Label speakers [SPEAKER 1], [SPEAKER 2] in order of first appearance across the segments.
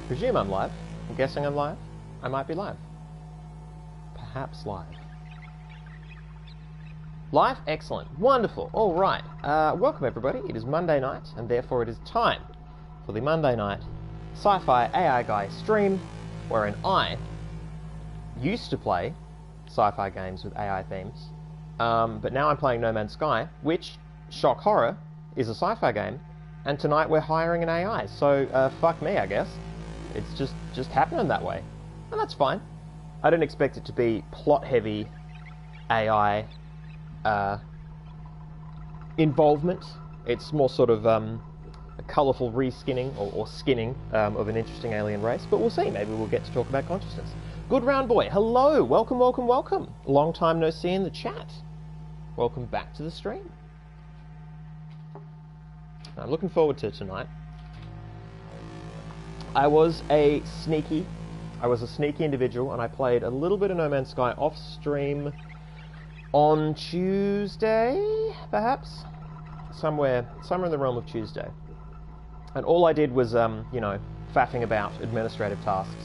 [SPEAKER 1] presume I'm live. I'm guessing I'm live. I might be live. Perhaps live. Live? Excellent. Wonderful. All right. Welcome, everybody. It is Monday night, and therefore it is time for the Monday night SciFiAIguy stream, wherein I used to play sci-fi games with AI themes, but now I'm playing No Man's Sky, which, shock horror, is a sci-fi game, and tonight we're hiring an AI, so fuck me, I guess. It's just happening that way, and that's fine. I didn't expect it to be plot-heavy AI involvement. It's more sort of a colourful reskinning or skinning of an interesting alien race, but we'll see. Maybe we'll get to talk about consciousness. Good Round Boy, hello, welcome, welcome, welcome. Long time no see in the chat. Welcome back to the stream. I'm looking forward to tonight. I was a sneaky individual, and I played a little bit of No Man's Sky off stream on Tuesday, perhaps? Somewhere in the realm of Tuesday. And all I did was, you know, faffing about administrative tasks.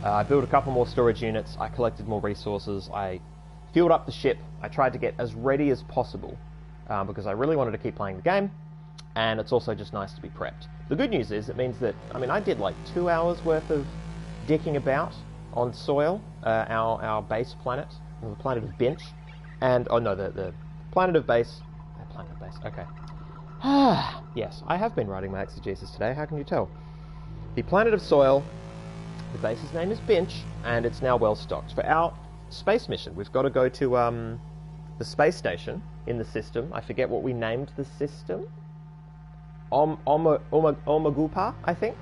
[SPEAKER 1] I built a couple more storage units, I collected more resources, I fueled up the ship, I tried to get as ready as possible, because I really wanted to keep playing the game, and it's also just nice to be prepped. The good news is, it means that, I mean, I did like 2 hours worth of dicking about on Soil, our base planet, the planet of Bench, and, oh no, the planet of base, okay. Yes, I have been writing my exegesis today, how can you tell? The planet of Soil, the base's name is Bench, and it's now well stocked. For our space mission, we've got to go to the space station in the system. I forget what we named the system. Omegupa, I think?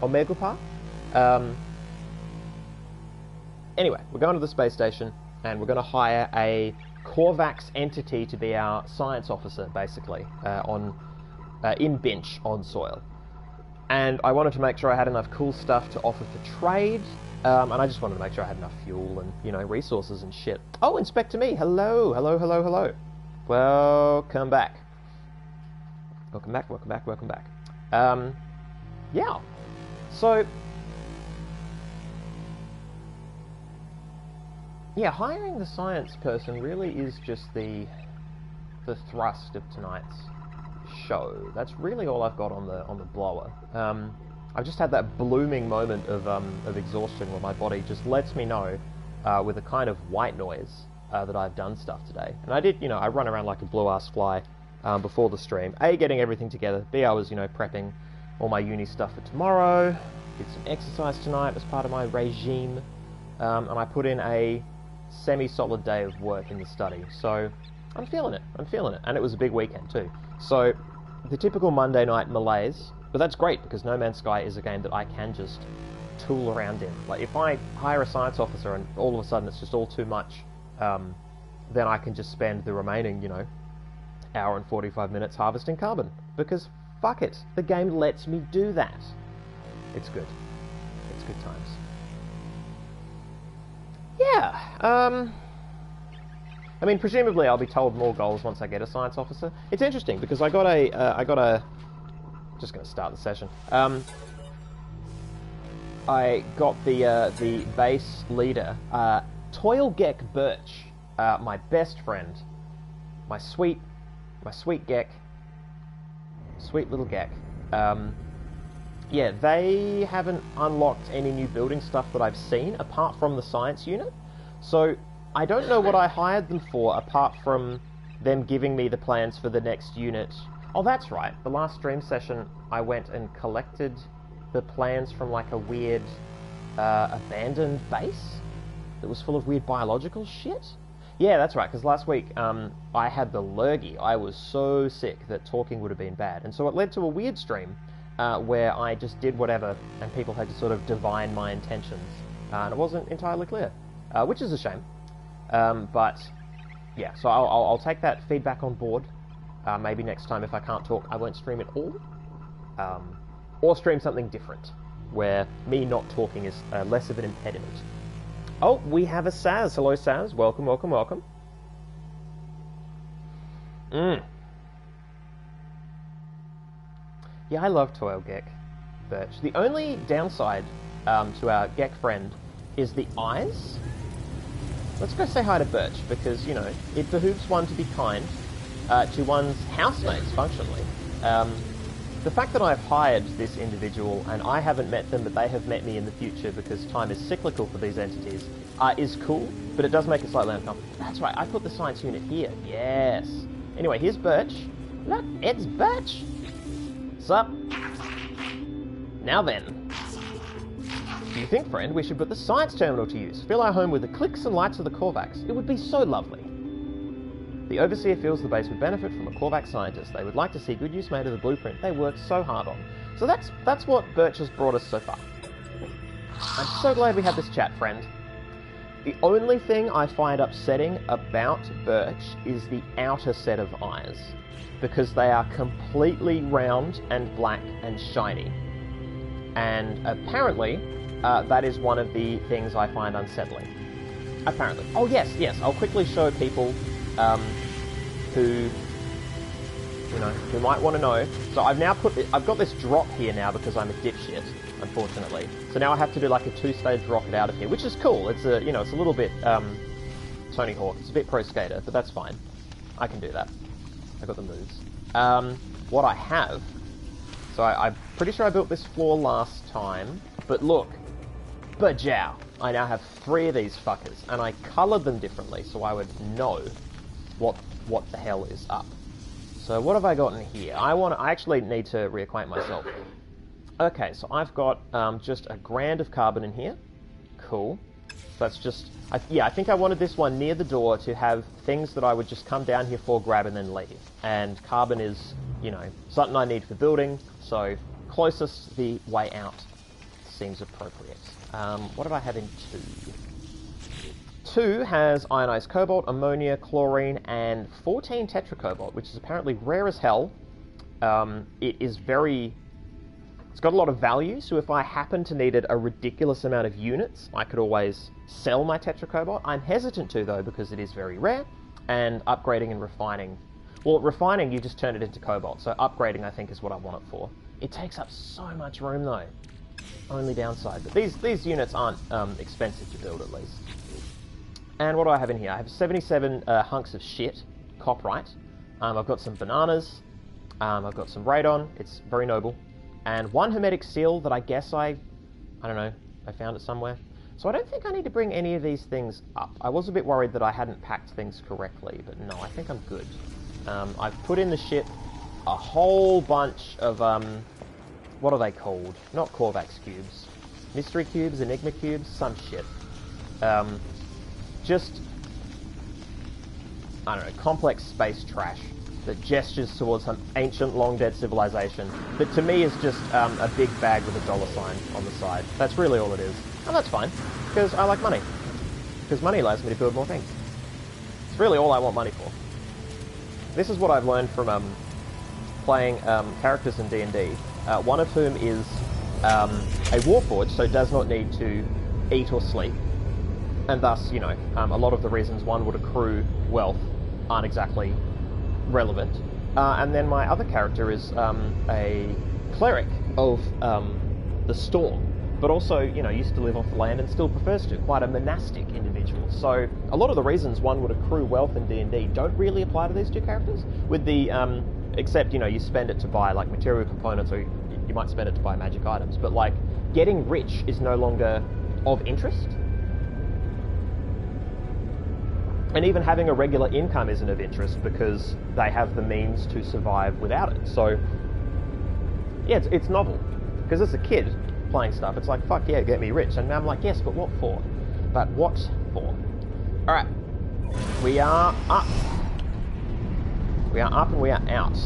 [SPEAKER 1] Omegupa? Anyway, we're going to the space station, and we're going to hire a Corvax entity to be our science officer, basically, in Bench on Soil. And I wanted to make sure I had enough cool stuff to offer for trade, and I just wanted to make sure I had enough fuel and, you know, resources and shit. Oh, Inspector Me, hello, hello, hello, hello. Welcome back. Welcome back, welcome back, welcome back. Yeah, so... yeah, hiring the science person really is just the thrust of tonight's show. That's really all I've got on the blower. I've just had that blooming moment of exhaustion where my body just lets me know with a kind of white noise that I've done stuff today. And I did, you know, I run around like a blue-ass fly before the stream. A, getting everything together. B, I was, you know, prepping all my uni stuff for tomorrow. Did some exercise tonight as part of my regime. And I put in a semi-solid day of work in the study. So I'm feeling it. And it was a big weekend too. So the typical Monday night malaise, but that's great because No Man's Sky is a game that I can just tool around in. Like if I hire a science officer and all of a sudden it's just all too much, then I can just spend the remaining, you know, hour and 45 minutes harvesting carbon. Because fuck it, the game lets me do that. It's good. It's good times. Yeah, I mean, presumably I'll be told more goals once I get a science officer. It's interesting because I got a, just going to start the session. I got the base leader, Toilgeck Birch, my best friend, my sweet Geck, sweet little Geck. Yeah, they haven't unlocked any new building stuff that I've seen, apart from the science unit. So, I don't know what I hired them for, apart from them giving me the plans for the next unit. Oh, that's right. The last stream session, I went and collected the plans from, like, a weird, abandoned base that was full of weird biological shit. Yeah, that's right, because last week, I had the lurgy. I was so sick that talking would have been bad. And so it led to a weird stream, where I just did whatever, and people had to sort of divine my intentions, and it wasn't entirely clear, which is a shame. But yeah, so I'll take that feedback on board. Maybe next time, if I can't talk, I won't stream at all, or stream something different, where me not talking is less of an impediment. Oh, we have a Saz. Hello, Saz. Welcome, welcome, welcome. Yeah, I love Toilgeck Birch. The only downside to our Gek friend is the eyes. Let's go say hi to Birch, because, you know, it behooves one to be kind to one's housemates, functionally. The fact that I've hired this individual and I haven't met them, but they have met me in the future because time is cyclical for these entities, is cool, but it does make it slightly uncomfortable. That's right, I put the science unit here. Yes. Anyway, here's Birch. Look, it's Birch. Sup? Now then. Do you think, friend, we should put the science terminal to use? Fill our home with the clicks and lights of the Korvax. It would be so lovely. The Overseer feels the base would benefit from a Korvax scientist. They would like to see good use made of the blueprint they worked so hard on. So that's what Birch has brought us so far. I'm so glad we had this chat, friend. The only thing I find upsetting about Birch is the outer set of eyes, because they are completely round and black and shiny. And apparently, that is one of the things I find unsettling. Apparently. Oh yes, I'll quickly show people who might want to know. So I've got this drop here now because I'm a dipshit, unfortunately. So now I have to do like a 2-stage rocket out of here, which is cool. It's a little bit Tony Hawk. It's a bit Pro Skater, but that's fine. I can do that. I got the moves. What I have. So I'm pretty sure I built this floor last time, but look, bajow! I now have 3 of these fuckers, and I coloured them differently so I would know what the hell is up. So what have I got in here? I actually need to reacquaint myself. Okay, so I've got just a grand of carbon in here. Cool. That's just... I think I wanted this one near the door to have things that I would just come down here for, grab, and then leave. And carbon is, something I need for building, so closest the way out seems appropriate. What did I have in 2? 2 has ionized cobalt, ammonia, chlorine, and 14 tetracobalt, which is apparently rare as hell. It's got a lot of value, so if I happen to needed a ridiculous amount of units, I could always sell my tetracobalt. I'm hesitant to, though, because it is very rare, and upgrading and refining... Well, refining, you just turn it into cobalt, so upgrading, I think, is what I want it for. It takes up so much room, though. Only downside. But these units aren't expensive to build, at least. And what do I have in here? I have 77 hunks of shit, copyright. I've got some bananas. I've got some radon. It's very noble. And 1 hermetic seal that I guess I don't know, I found it somewhere. So I don't think I need to bring any of these things up. I was a bit worried that I hadn't packed things correctly, but no, I think I'm good. I've put in the ship a whole bunch of, what are they called? Not Korvax cubes. Mystery cubes, Enigma cubes, some shit. Just, I don't know, complex space trash that gestures towards some ancient, long-dead civilization that to me is just a big bag with a $sign on the side. That's really all it is. And that's fine, because I like money. Because money allows me to build more things. It's really all I want money for. This is what I've learned from playing characters in D&D, one of whom is a warforged, so does not need to eat or sleep. And thus, a lot of the reasons one would accrue wealth aren't exactly relevant. And then my other character is a cleric of the storm, but also, used to live off the land and still prefers to. Quite a monastic individual. So a lot of the reasons one would accrue wealth in D&D don't really apply to these 2 characters, with the, except, you spend it to buy, like, material components, or you might spend it to buy magic items, but, like, getting rich is no longer of interest. And even having a regular income isn't of interest because they have the means to survive without it. So, yeah, it's novel. Because as a kid playing stuff, it's like, fuck yeah, get me rich. And now I'm like, yes, but what for? But what for? Alright. We are up. We are up and we are out.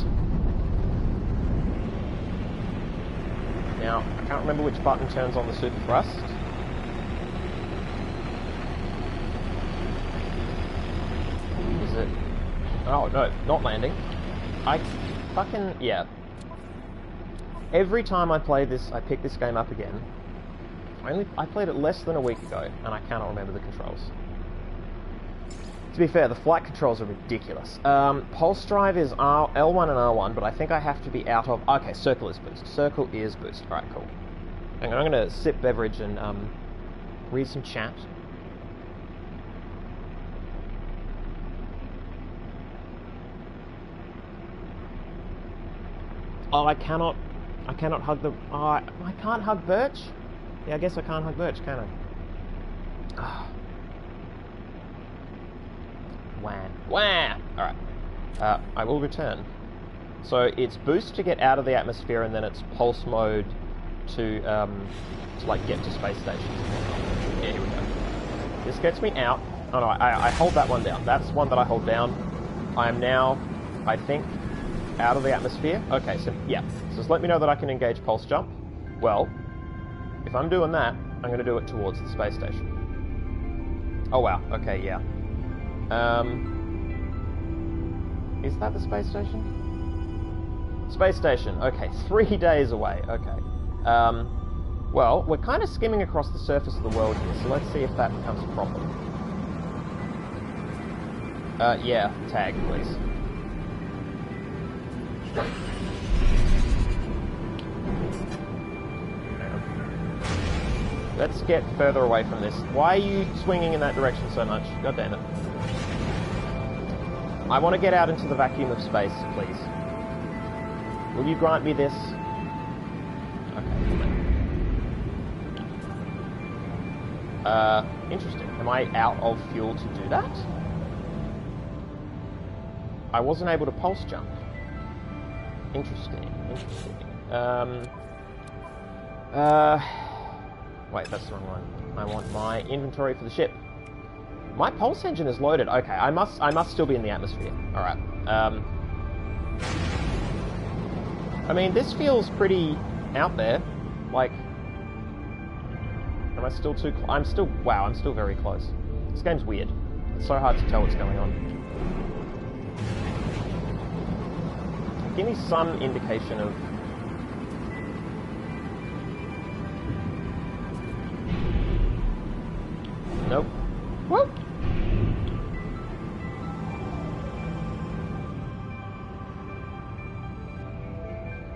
[SPEAKER 1] Now, I can't remember which button turns on the super thrust. Is it? Oh, no, not landing. Yeah. Every time I play this, I pick this game up again. I played it less than a week ago, and I cannot remember the controls. To be fair, the flight controls are ridiculous. Pulse drive is L1 and R1, but I think I have to be out of... Okay, circle is boost. Circle is boost. Alright, cool. Hang on, I'm going to sip beverage and read some chat. Oh, I cannot hug the... Oh, I can't hug Birch? Yeah, I guess I can't hug Birch, can I? Oh. Wah. Wah! Alright. I will return. So it's boost to get out of the atmosphere, and then it's pulse mode to like get to space stations. Yeah, here we go. This gets me out. Oh no, I hold that one down. That's one that I hold down. I am now, I think, out of the atmosphere. Okay, so yeah. So just let me know that I can engage pulse jump. Well, if I'm doing that, I'm going to do it towards the space station. Oh wow. Okay, yeah. Is that the space station? Space station. Okay, 3 days away. Okay. Well, we're kind of skimming across the surface of the world here, so let's see if that becomes a problem. Yeah, tag, please. Let's get further away from this. Why are you swinging in that direction so much? God damn it. I want to get out into the vacuum of space, please. Will you grant me this? Okay. Interesting. Am I out of fuel to do that? I wasn't able to pulse jump. Interesting. Wait, that's the wrong one. I want my inventory for the ship. My pulse engine is loaded. Okay, I must still be in the atmosphere. Alright. I mean, this feels pretty out there. Like, am I still too... Wow, I'm still very close. This game's weird. It's so hard to tell what's going on. Give me some indication of... Nope. Whoop!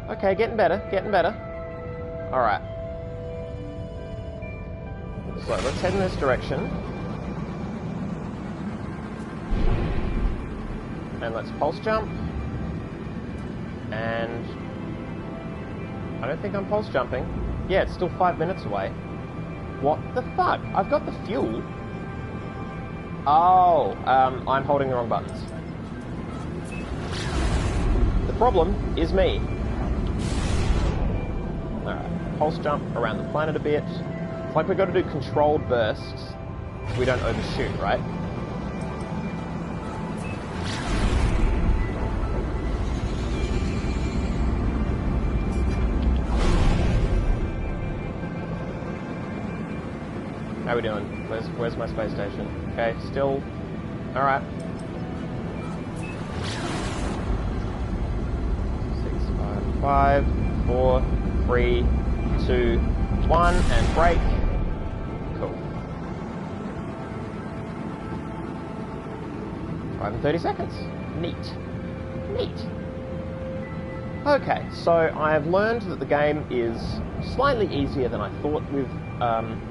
[SPEAKER 1] Okay, getting better. Alright. So, let's head in this direction. And let's pulse jump. And... I don't think I'm pulse jumping. Yeah, it's still 5 minutes away. What the fuck? I've got the fuel. Oh, I'm holding the wrong buttons. The problem is me. Alright, pulse jump around the planet a bit. It's like we've got to do controlled bursts so we don't overshoot, right? How are we doing? Where's my space station? Okay, still... Alright. 6, 5, 4, 3, 2, 1, and brake. Cool. 5 and 30 seconds. Neat. Okay, so I have learned that the game is slightly easier than I thought with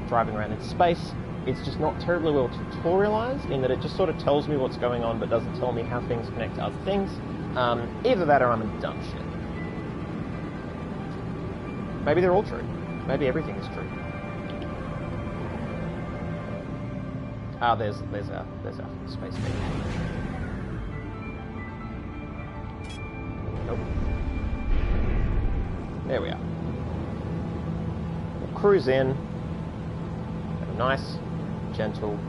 [SPEAKER 1] driving around in space. It's just not terribly well tutorialized in that it just sort of tells me what's going on but doesn't tell me how things connect to other things. Either that or I'm a dumb shit. Maybe they're all true. Maybe everything is true. Ah, there's our space station. Nope. There we are. We'll cruise in. Nice, gentle.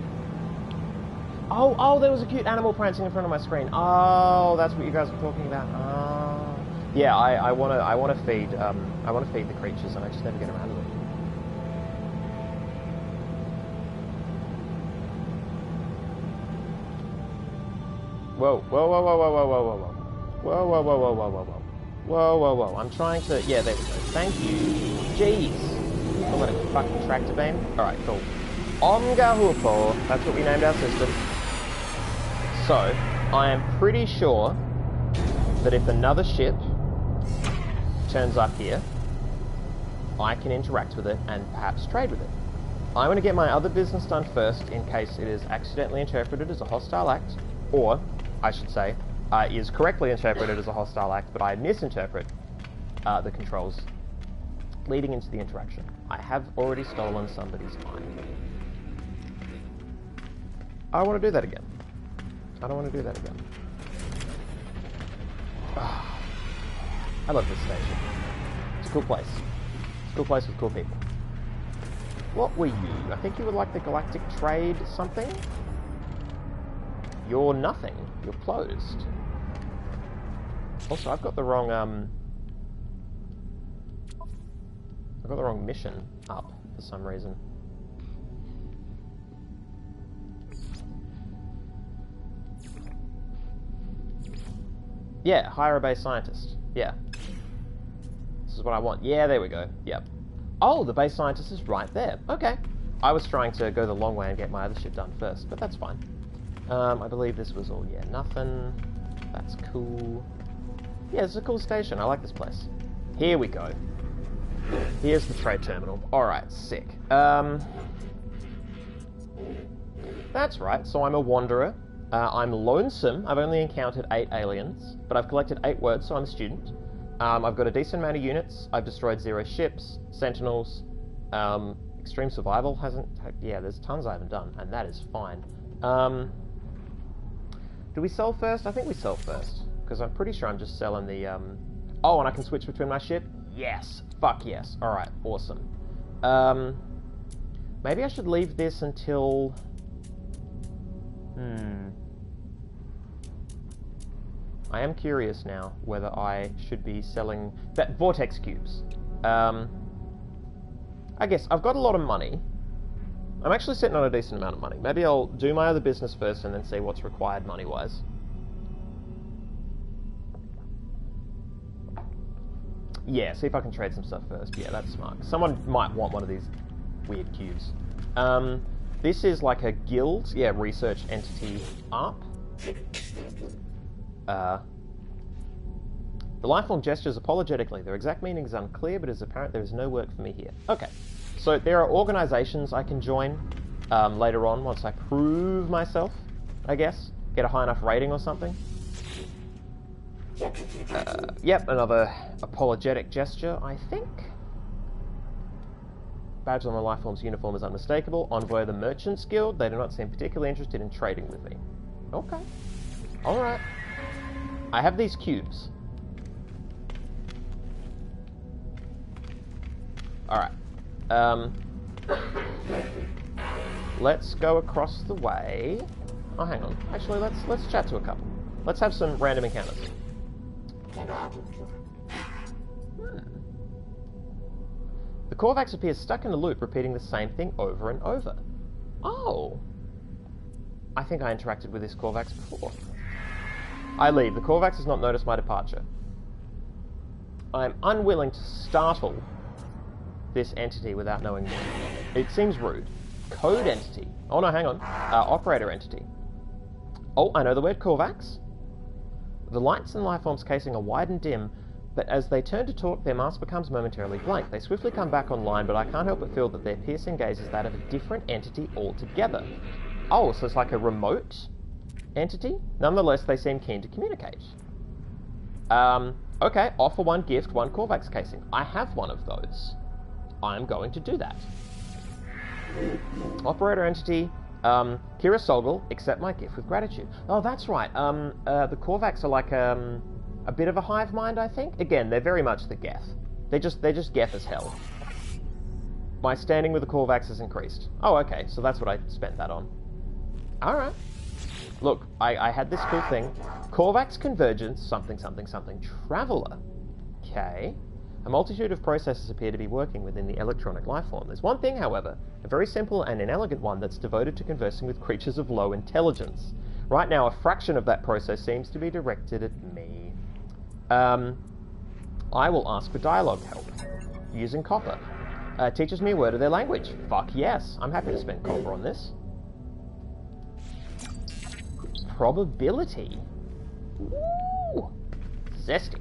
[SPEAKER 1] Oh, there was a cute animal prancing in front of my screen. Oh, that's what you guys were talking about. Oh, yeah. I wanna feed the creatures, and I just never get around to it. Whoa! I'm trying to. Yeah, there we go. Thank you. Jeez. I've got a fucking tractor beam. Alright, cool. Omgahupo, that's what we named our system. So, I am pretty sure that if another ship turns up here, I can interact with it and perhaps trade with it. I want to get my other business done first in case it is accidentally interpreted as a hostile act, or, I should say, is correctly interpreted as a hostile act, but I misinterpret the controls leading into the interaction. I have already stolen somebody's mind. I don't want to do that again. I don't want to do that again. I love this station. It's a cool place. It's a cool place with cool people. What were you? I think you were like the Galactic Trade something? You're nothing. You're closed. Also, I've got the wrong, I've got the wrong mission up for some reason. Yeah, hire a base scientist. Yeah. This is what I want. Yeah, there we go. Yep. Oh, the base scientist is right there. Okay. I was trying to go the long way and get my other shit done first, but that's fine. I believe this was all, yeah, nothing. That's cool. Yeah, it's a cool station. I like this place. Here we go. Here's the trade terminal. Alright, sick. That's right, so I'm a wanderer. I'm lonesome. I've only encountered 8 aliens, but I've collected 8 words, so I'm a student. I've got a decent amount of units. I've destroyed 0 ships, sentinels. Extreme survival hasn't... Yeah, there's tons I haven't done, and that is fine. Do we sell first? I think we sell first, because I'm pretty sure I'm just selling the... Oh, and I can switch between my ship? Yes. Fuck yes. Alright, awesome. Maybe I should leave this until... I am curious now whether I should be selling... Vortex cubes. I guess I've got a lot of money. I'm actually sitting on a decent amount of money. Maybe I'll do my other business first and then see what's required money-wise. Yeah, see if I can trade some stuff first. Yeah, that's smart. Someone might want one of these weird cubes. This is like a guild. Yeah, research entity up. The lifeform gestures apologetically. Their exact meaning is unclear, but it is apparent there is no work for me here. Okay, so there are organizations I can join later on once I prove myself, I guess. Get a high enough rating or something. Yep, another apologetic gesture, I think. Badge on the lifeform's uniform is unmistakable. Envoy of the Merchants Guild. They do not seem particularly interested in trading with me. Okay. Alright. I have these cubes. Alright. Let's go across the way. Oh, hang on. Actually, let's chat to a couple. Let's have some random encounters. The Korvax appears stuck in a loop, repeating the same thing over and over. Oh. I think I interacted with this Korvax before. I leave. The Korvax has not noticed my departure. I am unwilling to startle this entity without knowing more. It seems rude. Code entity. Oh no, hang on. Operator entity. Oh, I know the word Korvax. The lights in Lifeform's casing are wide and dim, but as they turn to talk, their mask becomes momentarily blank. They swiftly come back online, but I can't help but feel that their piercing gaze is that of a different entity altogether. Oh, so it's like a remote entity? Nonetheless, they seem keen to communicate. Okay, offer 1 gift, 1 Korvax casing. I have one of those. I'm going to do that. Operator entity, Kira Sogol, accept my gift with gratitude. Oh, that's right. The Korvax are like a bit of a hive mind, I think. Again, they're very much the Geth. They're just Geth as hell. My standing with the Korvax has increased. Oh, okay, so that's what I spent that on. Alright. Look, I had this cool thing. Korvax Convergence, something, something, something, Traveller. Okay. A multitude of processes appear to be working within the electronic lifeform. There's one thing, however, a very simple and inelegant one that's devoted to conversing with creatures of low intelligence. Right now, a fraction of that process seems to be directed at me. I will ask for dialogue help, using copper. Teaches me a word of their language. Fuck yes, I'm happy to spend copper on this. Probability. Ooh, zesty.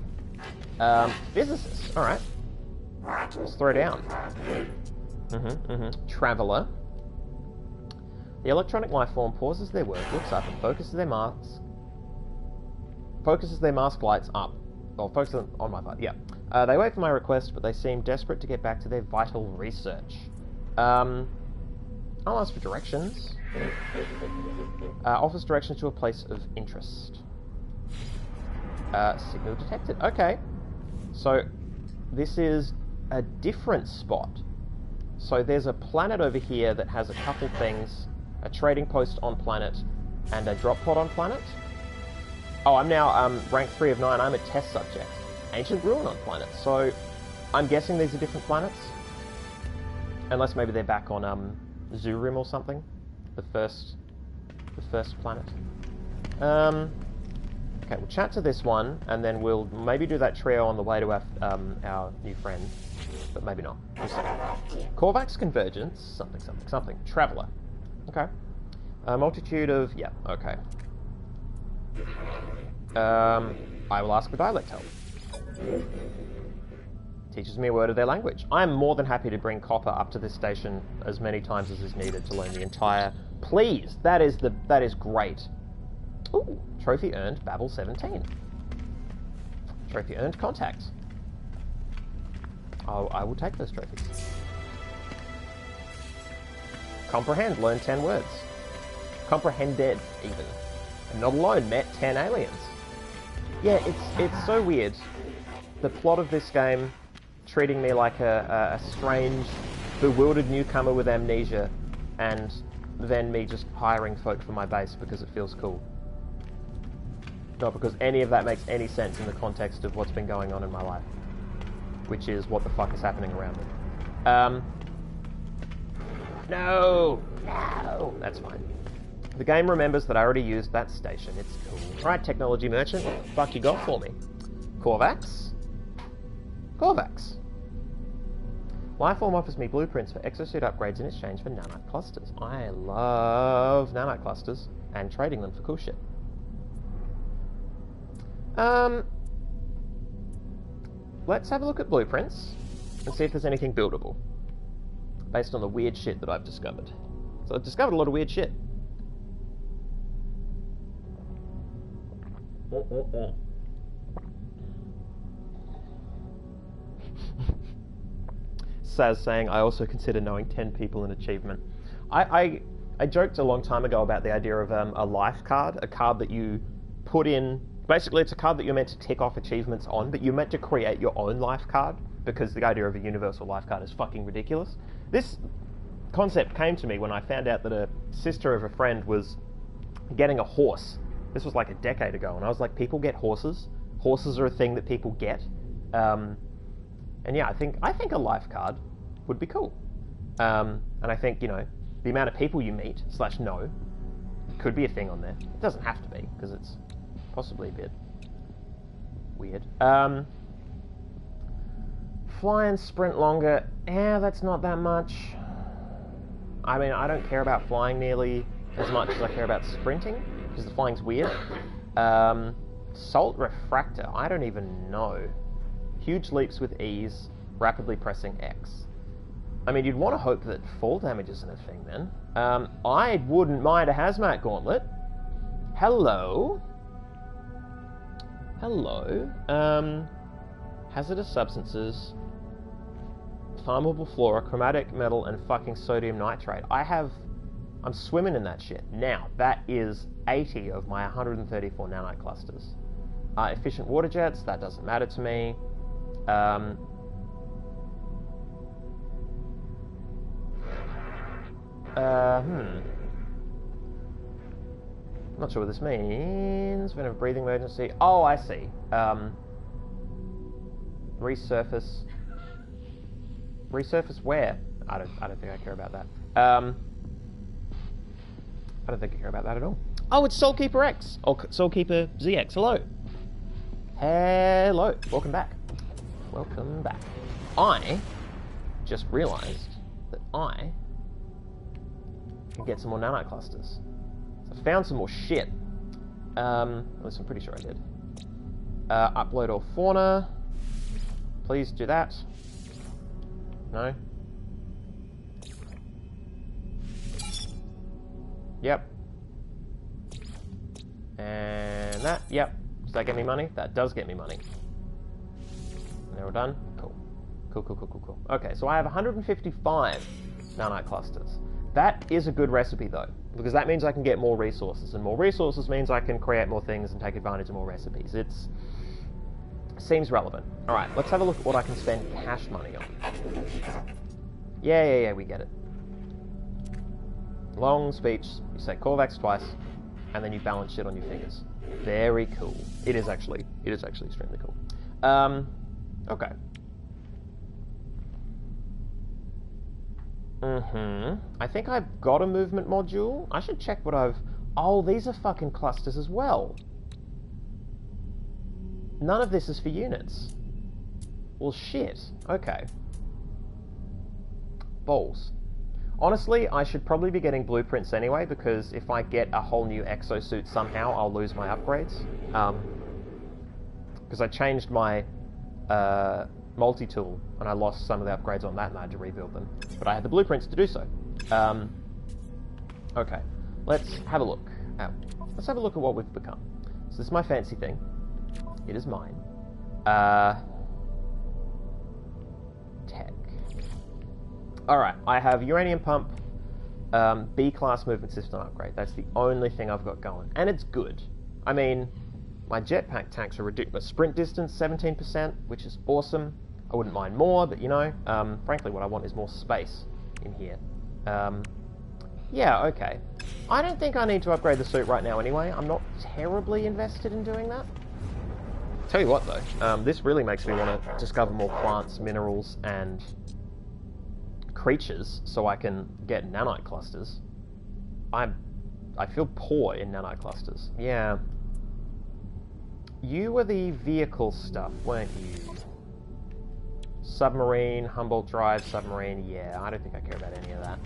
[SPEAKER 1] Physicist, alright. Let's throw down. Traveller. The electronic life form pauses their work, looks up, and focuses their mask lights up. Or focuses on my light, yeah. They wait for my request, but they seem desperate to get back to their vital research. I'll ask for directions. Offers directions to a place of interest. Signal detected. Okay. So, this is a different spot. So there's a planet over here that has a couple things. A trading post on planet, and a drop pod on planet. Oh, I'm now rank 3 of 9. I'm a test subject. Ancient ruin on planet. So, I'm guessing these are different planets. Unless maybe they're back on Zurim or something. The first planet. Okay, we'll chat to this one, and then we'll maybe do that trio on the way to our new friend. But maybe not. We'll see. Korvax Convergence, something. Traveller. Okay. A multitude of... yeah, okay. I will ask for dialect help. Teaches me a word of their language. I am more than happy to bring Copper up to this station as many times as is needed to learn the entire... Please! That is great. Ooh, trophy earned Babel 17. Trophy earned contact. I will take those trophies. Comprehend, learn 10 words. Comprehended, even. And not alone, met 10 aliens. Yeah, it's so weird. The plot of this game treating me like a strange, bewildered newcomer with amnesia, and then me just hiring folk for my base because it feels cool. Not because any of that makes any sense in the context of what's been going on in my life. Which is what the fuck is happening around me. No! That's fine. The game remembers that I already used that station. It's cool. Right, technology merchant, what the fuck you got for me? Korvax? Korvax. Lifeform offers me blueprints for exosuit upgrades in exchange for nanite clusters. I love nanite clusters and trading them for cool shit. Let's have a look at blueprints and see if there's anything buildable based on the weird shit that I've discovered. So I've discovered a lot of weird shit. Saz saying, I also consider knowing 10 people an achievement. I joked a long time ago about the idea of a life card, a card that you put in. Basically, it's a card that you're meant to tick off achievements on, but you're meant to create your own life card, because the idea of a universal life card is fucking ridiculous. This concept came to me when I found out that a sister of a friend was getting a horse. This was like a decade ago, and I was like, people get horses? Horses are a thing that people get. And yeah, I think a life card would be cool. And I think, you know, the amount of people you meet, / know, could be a thing on there. It doesn't have to be, because it's possibly a bit weird. Fly and sprint longer. That's not that much. I mean, I don't care about flying nearly as much as I care about sprinting, because the flying's weird. Salt refractor. I don't even know. Huge leaps with ease, rapidly pressing X. I mean, you'd want to hope that fall damage isn't a thing then. I wouldn't mind a hazmat gauntlet. Hello? Hazardous substances, flammable flora, chromatic metal, and fucking sodium nitrate. I'm swimming in that shit. Now, that is 80 of my 134 nanite clusters. Efficient water jets, that doesn't matter to me. Not sure what this means. When a breathing emergency. Oh, I see. Resurface. Resurface where? I don't think I care about that. I don't think I care about that at all. Oh, it's Soulkeeper X. Or Soulkeeper ZX. Hello. Hello. Welcome back. Welcome back. I just realised that I can get some more nanite clusters. I found some more shit. At least I'm pretty sure I did. Upload all fauna. Please do that. No? Yep. And that, yep. Does that get me money? That does get me money. And they're all done? Cool. Cool. Okay, so I have 155 nanite clusters. That is a good recipe though, because that means I can get more resources, and more resources means I can create more things and take advantage of more recipes. It seems relevant. Alright, let's have a look at what I can spend cash money on. Yeah, we get it. Long speech, you say Corvax twice, and then you balance shit on your fingers. Very cool. It is actually extremely cool. Okay. I think I've got a movement module. I should check what I've... Oh, these are fucking clusters as well. None of this is for units. Well, shit. Okay. Balls. Honestly, I should probably be getting blueprints anyway, because if I get a whole new exosuit somehow, I'll lose my upgrades. Because I changed my multi-tool, and I lost some of the upgrades on that, and I had to rebuild them. But I had the blueprints to do so. Okay, let's have a look. Let's have a look at what we've become. So this is my fancy thing. It is mine. Tech. Alright, I have uranium pump, B-class movement system upgrade. That's the only thing I've got going. And it's good. I mean, my jetpack tanks are ridiculous. Sprint distance, 17%, which is awesome. I wouldn't mind more, but you know, frankly what I want is more space in here. Yeah, okay. I don't think I need to upgrade the suit right now anyway. I'm not terribly invested in doing that. Tell you what though, this really makes me want to discover more plants, minerals, and creatures so I can get nanite clusters. I feel poor in nanite clusters. Yeah. You were the vehicle stuff, weren't you? Submarine, Humboldt Drive, submarine, yeah, I don't think I care about any of that.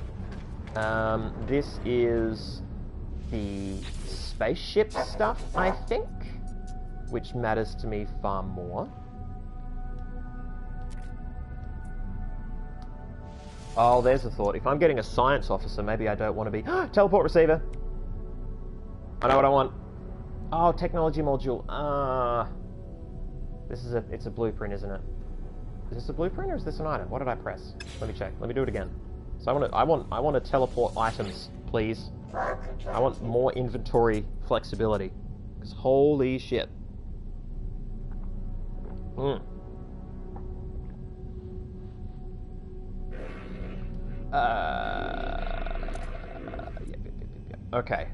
[SPEAKER 1] This is the spaceship stuff, I think, which matters to me far more. Oh, there's a thought. If I'm getting a science officer, maybe I don't want to be... Teleport receiver! I know what I want. Oh, technology module. It's a blueprint, isn't it? Is this a blueprint or is this an item? What did I press? Let me check. Let me do it again. So I want to teleport items, please. I want more inventory flexibility. Because holy shit. Okay,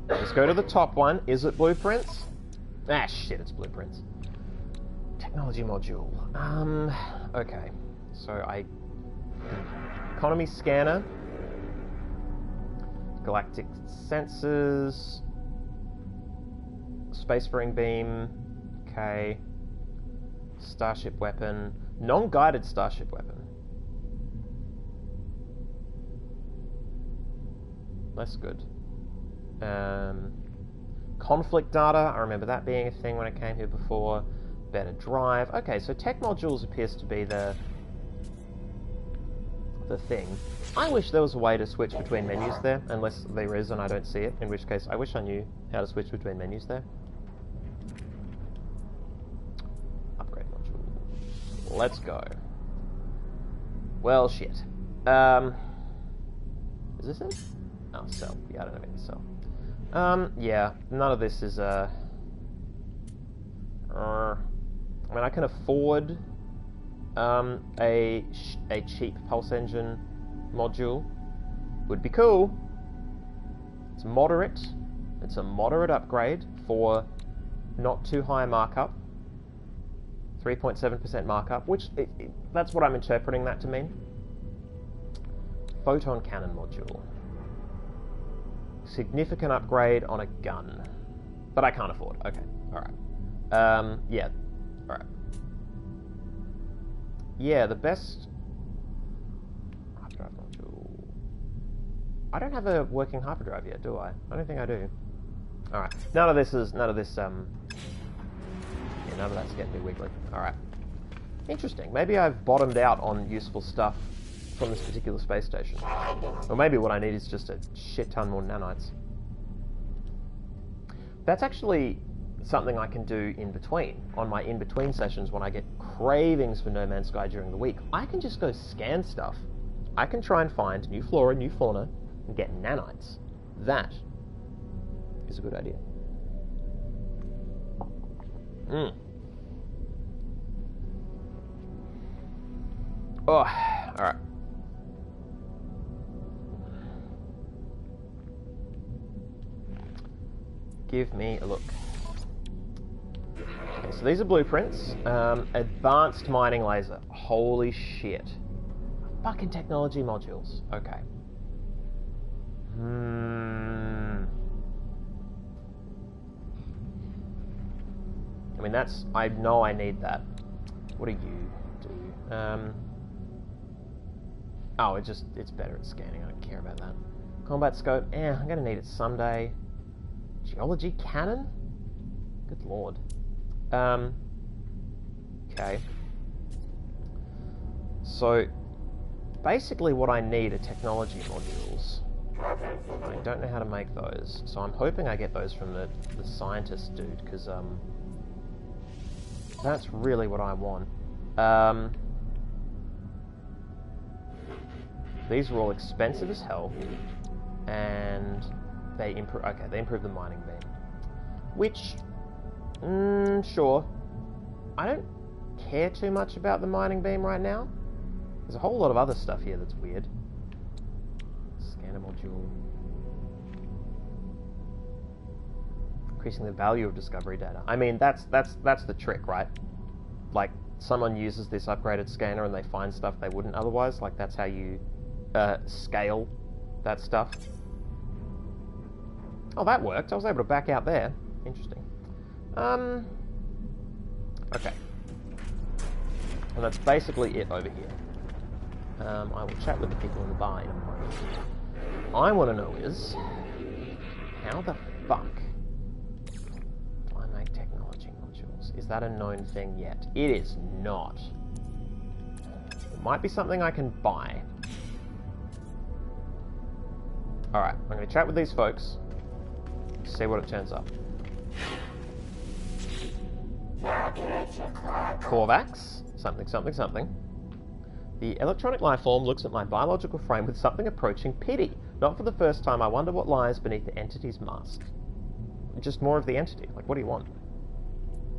[SPEAKER 1] let's go to the top one. Is it blueprints? Ah, shit, it's blueprints. Technology module. Okay. So economy scanner. Galactic sensors. Spacefaring beam. Okay. Starship weapon. Non-guided starship weapon. That's good. Conflict data, I remember that being a thing when I came here before. Better drive. Okay, so tech modules appears to be the thing. I wish there was a way to switch between menus there, unless there is and I don't see it, in which case I wish I knew how to switch between menus there. Upgrade module. Let's go. Well, shit. Is this it? Oh, sell. Yeah, I don't have any sell. Yeah, none of this is, I mean, I can afford, a cheap pulse engine module. Would be cool. It's moderate. It's a moderate upgrade for not too high markup. 3.7% markup, which, that's what I'm interpreting that to mean. Photon cannon module. Significant upgrade on a gun. But I can't afford. Okay, alright. Yeah, alright. Yeah, the best... Hyperdrive module... I don't have a working hyperdrive yet, do I? I don't think I do. Alright, none of this, yeah, none of that's getting me wiggly. Alright. Interesting. Maybe I've bottomed out on useful stuff from this particular space station. Or maybe what I need is just a shit ton more nanites. That's actually something I can do in between. On my in-between sessions when I get cravings for No Man's Sky during the week, I can just go scan stuff. I can try and find new flora, new fauna, and get nanites. That is a good idea. Oh, alright. Give me a look. Okay, so these are blueprints. Advanced mining laser. Holy shit. Fucking technology modules. Okay. I mean, that's... I know I need that. What do you do? Oh, it's better at scanning. I don't care about that. Combat scope. I'm gonna need it someday. Geology cannon? Good lord. Okay. So, basically what I need are technology modules. I don't know how to make those, so I'm hoping I get those from the scientist dude, because, that's really what I want. These are all expensive as hell, and they improve. Okay, they improve the mining beam, which, sure. I don't care too much about the mining beam right now. There's a whole lot of other stuff here that's weird. Scanner module. Increasing the value of discovery data. I mean, that's the trick, right? Like, someone uses this upgraded scanner and they find stuff they wouldn't otherwise. Like, that's how you scale that stuff. Oh, that worked. I was able to back out there. Interesting. Okay. And that's basically it over here. I will chat with the people in the bar in a moment. I want to know is, how the fuck do I make technology modules? Is that a known thing yet? It is not. It might be something I can buy. Alright, I'm going to chat with these folks, see what it turns up. Korvax, something, something, something. The electronic life form looks at my biological frame with something approaching pity. Not for the first time, I wonder what lies beneath the entity's mask. Just more of the entity. Like, what do you want?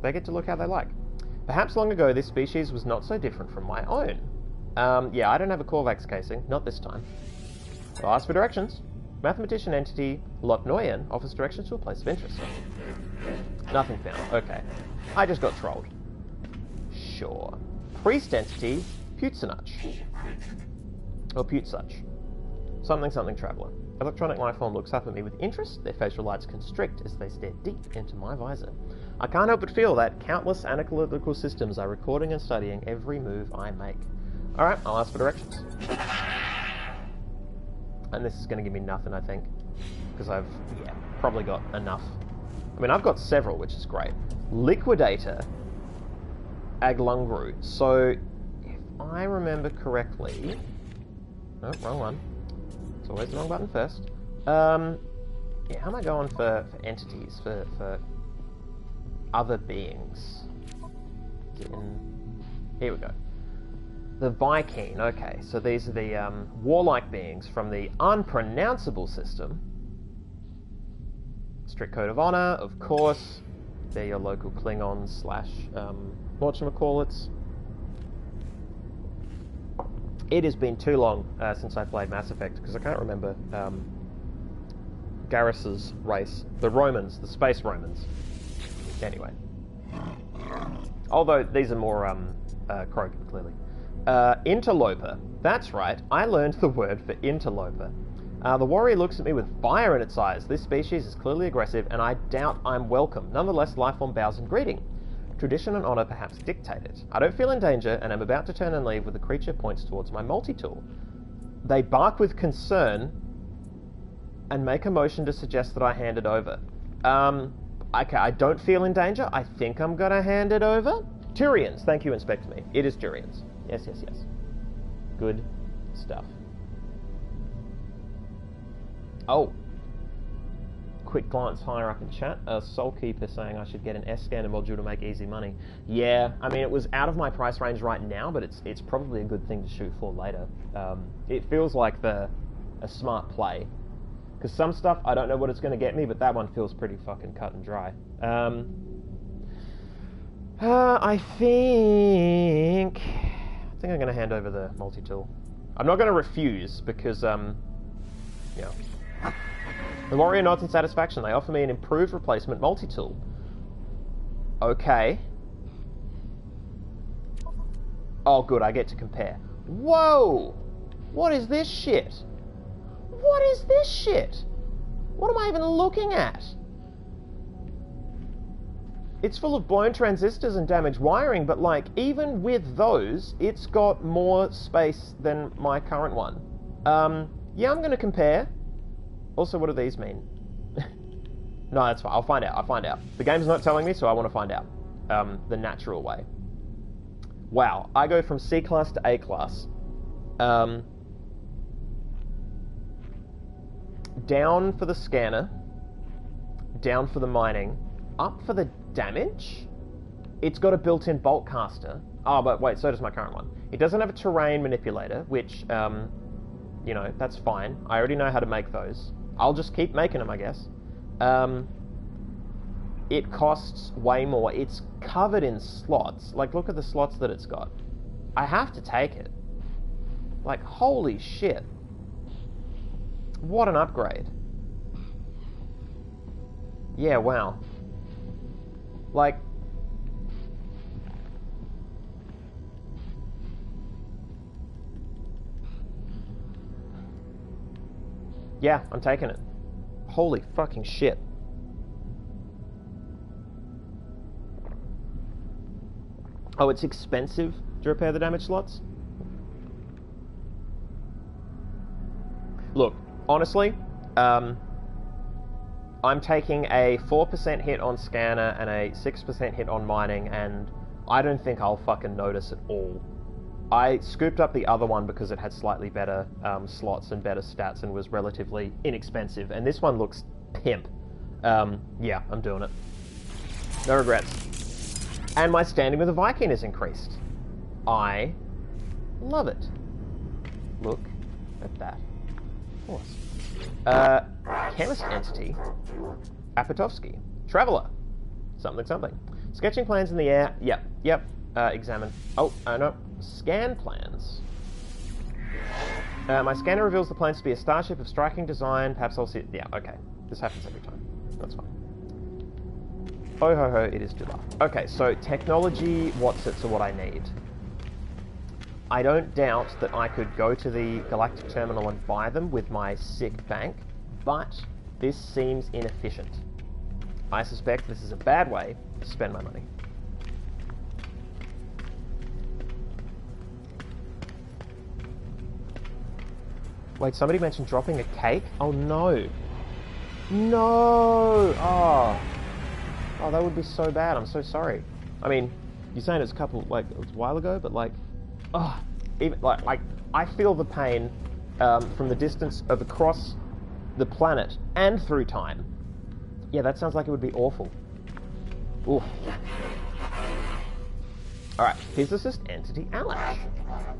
[SPEAKER 1] They get to look how they like. Perhaps long ago, this species was not so different from my own. Yeah, I don't have a Korvax casing. Not this time. I'll ask for directions. Mathematician entity Lotnoyan offers directions to a place of interest. Nothing found. Okay. I just got trolled. Sure. Priest entity Putsanuch. Or Putsuch. Something something traveller. Electronic life form looks up at me with interest. Their facial lights constrict as they stare deep into my visor. I can't help but feel that countless analytical systems are recording and studying every move I make. Alright, I'll ask for directions. And this is going to give me nothing, I think. Because I've, probably got enough. I mean, I've got several, which is great. Liquidator Aglungru. So, if I remember correctly... No, wrong one. It's always the wrong button first. Yeah, how am I going for entities? For other beings? Is it in... Here we go. The Viking, okay, so these are the warlike beings from the unpronounceable system. Strict Code of Honor, of course. They're your local Klingons slash whatchamacallits. It has been too long since I played Mass Effect, because I can't remember Garrus's race. The Romans, the Space Romans. Anyway. Although these are more Krogan, clearly. Interloper. That's right, I learned the word for interloper. The warrior looks at me with fire in its eyes. This species is clearly aggressive, and I doubt I'm welcome. Nonetheless, lifeform bows in greeting. Tradition and honor perhaps dictate it. I don't feel in danger, and I'm about to turn and leave when the creature points towards my multi-tool. They bark with concern, and make a motion to suggest that I hand it over. Okay, I don't feel in danger. I think I'm gonna hand it over. Turians, thank you, Inspector Me. It is Turians. Yes, yes, yes. Good stuff. Oh. Quick glance higher up in chat. Soulkeeper saying I should get an S-scanner module to make easy money. Yeah, I mean, it was out of my price range right now, but it's probably a good thing to shoot for later. It feels like a smart play. Because some stuff, I don't know what it's going to get me, but that one feels pretty fucking cut and dry. I think I'm going to hand over the multi-tool. I'm not going to refuse because, yeah. The warrior nods in satisfaction. They offer me an improved replacement multi-tool. Okay. Oh, good. I get to compare. Whoa! What is this shit? What is this shit? What am I even looking at? It's full of blown transistors and damaged wiring, but like, even with those, it's got more space than my current one. Yeah, I'm gonna compare. Also, what do these mean? No, that's fine. I'll find out. The game's not telling me, so I want to find out. The natural way. Wow, I go from C class to A class. Down for the scanner. Down for the mining. Up for the damage? It's got a built-in bolt caster. Oh, but wait, so does my current one. It doesn't have a terrain manipulator, which, you know, that's fine. I already know how to make those. I'll just keep making them, I guess. It costs way more. It's covered in slots. Like, look at the slots that it's got. I have to take it. Like, holy shit. What an upgrade. Yeah, wow. Like, yeah, I'm taking it. Holy fucking shit. Oh, it's expensive to repair the damaged slots? Look, honestly, I'm taking a 4% hit on scanner and a 6% hit on mining, and I don't think I'll fucking notice at all. I scooped up the other one because it had slightly better slots and better stats and was relatively inexpensive, and this one looks pimp. Yeah, I'm doing it. No regrets. And my standing with the Viking is increased. I love it. Look at that. Awesome. Chemist entity. Apatovsky. Traveller. Something, something. Sketching plans in the air. Yep. Examine. Oh, no. Scan plans. My scanner reveals the plans to be a starship of striking design. Perhaps I'll see it. Yeah, okay. This happens every time. That's fine. Oh ho ho, it is too loud. Okay, so technology whatsits are what I need. I don't doubt that I could go to the Galactic Terminal and buy them with my sick bank, but this seems inefficient. I suspect this is a bad way to spend my money. Wait, somebody mentioned dropping a cake? Oh no. No! Oh, that would be so bad. I'm so sorry. I mean, you're saying it's a couple, like, it was a while ago, but like, even like I feel the pain from the distance of across the planet and through time. Yeah, that sounds like it would be awful. Oof. Alright, physicist entity Alash.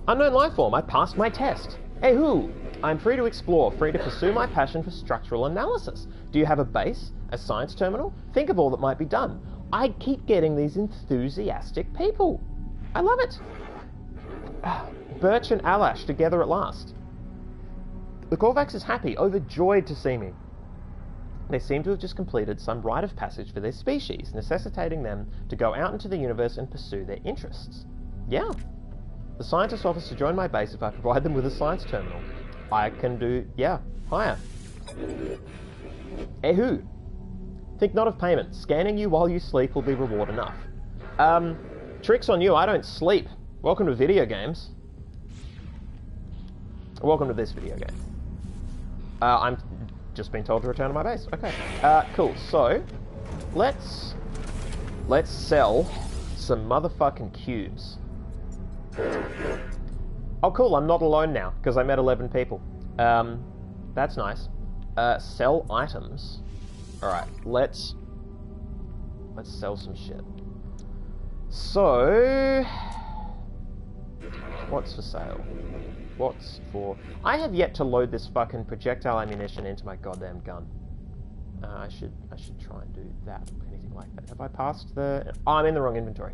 [SPEAKER 1] Unknown life form, I passed my test. Hey who? I'm free to explore, free to pursue my passion for structural analysis. Do you have a base? A science terminal? Think of all that might be done. I keep getting these enthusiastic people. I love it. Birch and Alash together at last. The Korvax is happy, overjoyed to see me. They seem to have just completed some rite of passage for their species, necessitating them to go out into the universe and pursue their interests. Yeah. The scientist offers to join my base if I provide them with a science terminal. I can do, yeah, hire. Who? Think not of payment. Scanning you while you sleep will be reward enough. Tricks on you, I don't sleep. Welcome to video games. Welcome to this video game. I'm just been told to return to my base. Okay. Cool. So, let's sell some motherfucking cubes. Oh, cool, I'm not alone now, because I met 11 people. That's nice. Sell items. Alright, let's sell some shit. So... what's for sale? What's for... I have yet to load this fucking projectile ammunition into my goddamn gun. I should try and do that. Anything like that. Have I passed the... oh, I'm in the wrong inventory.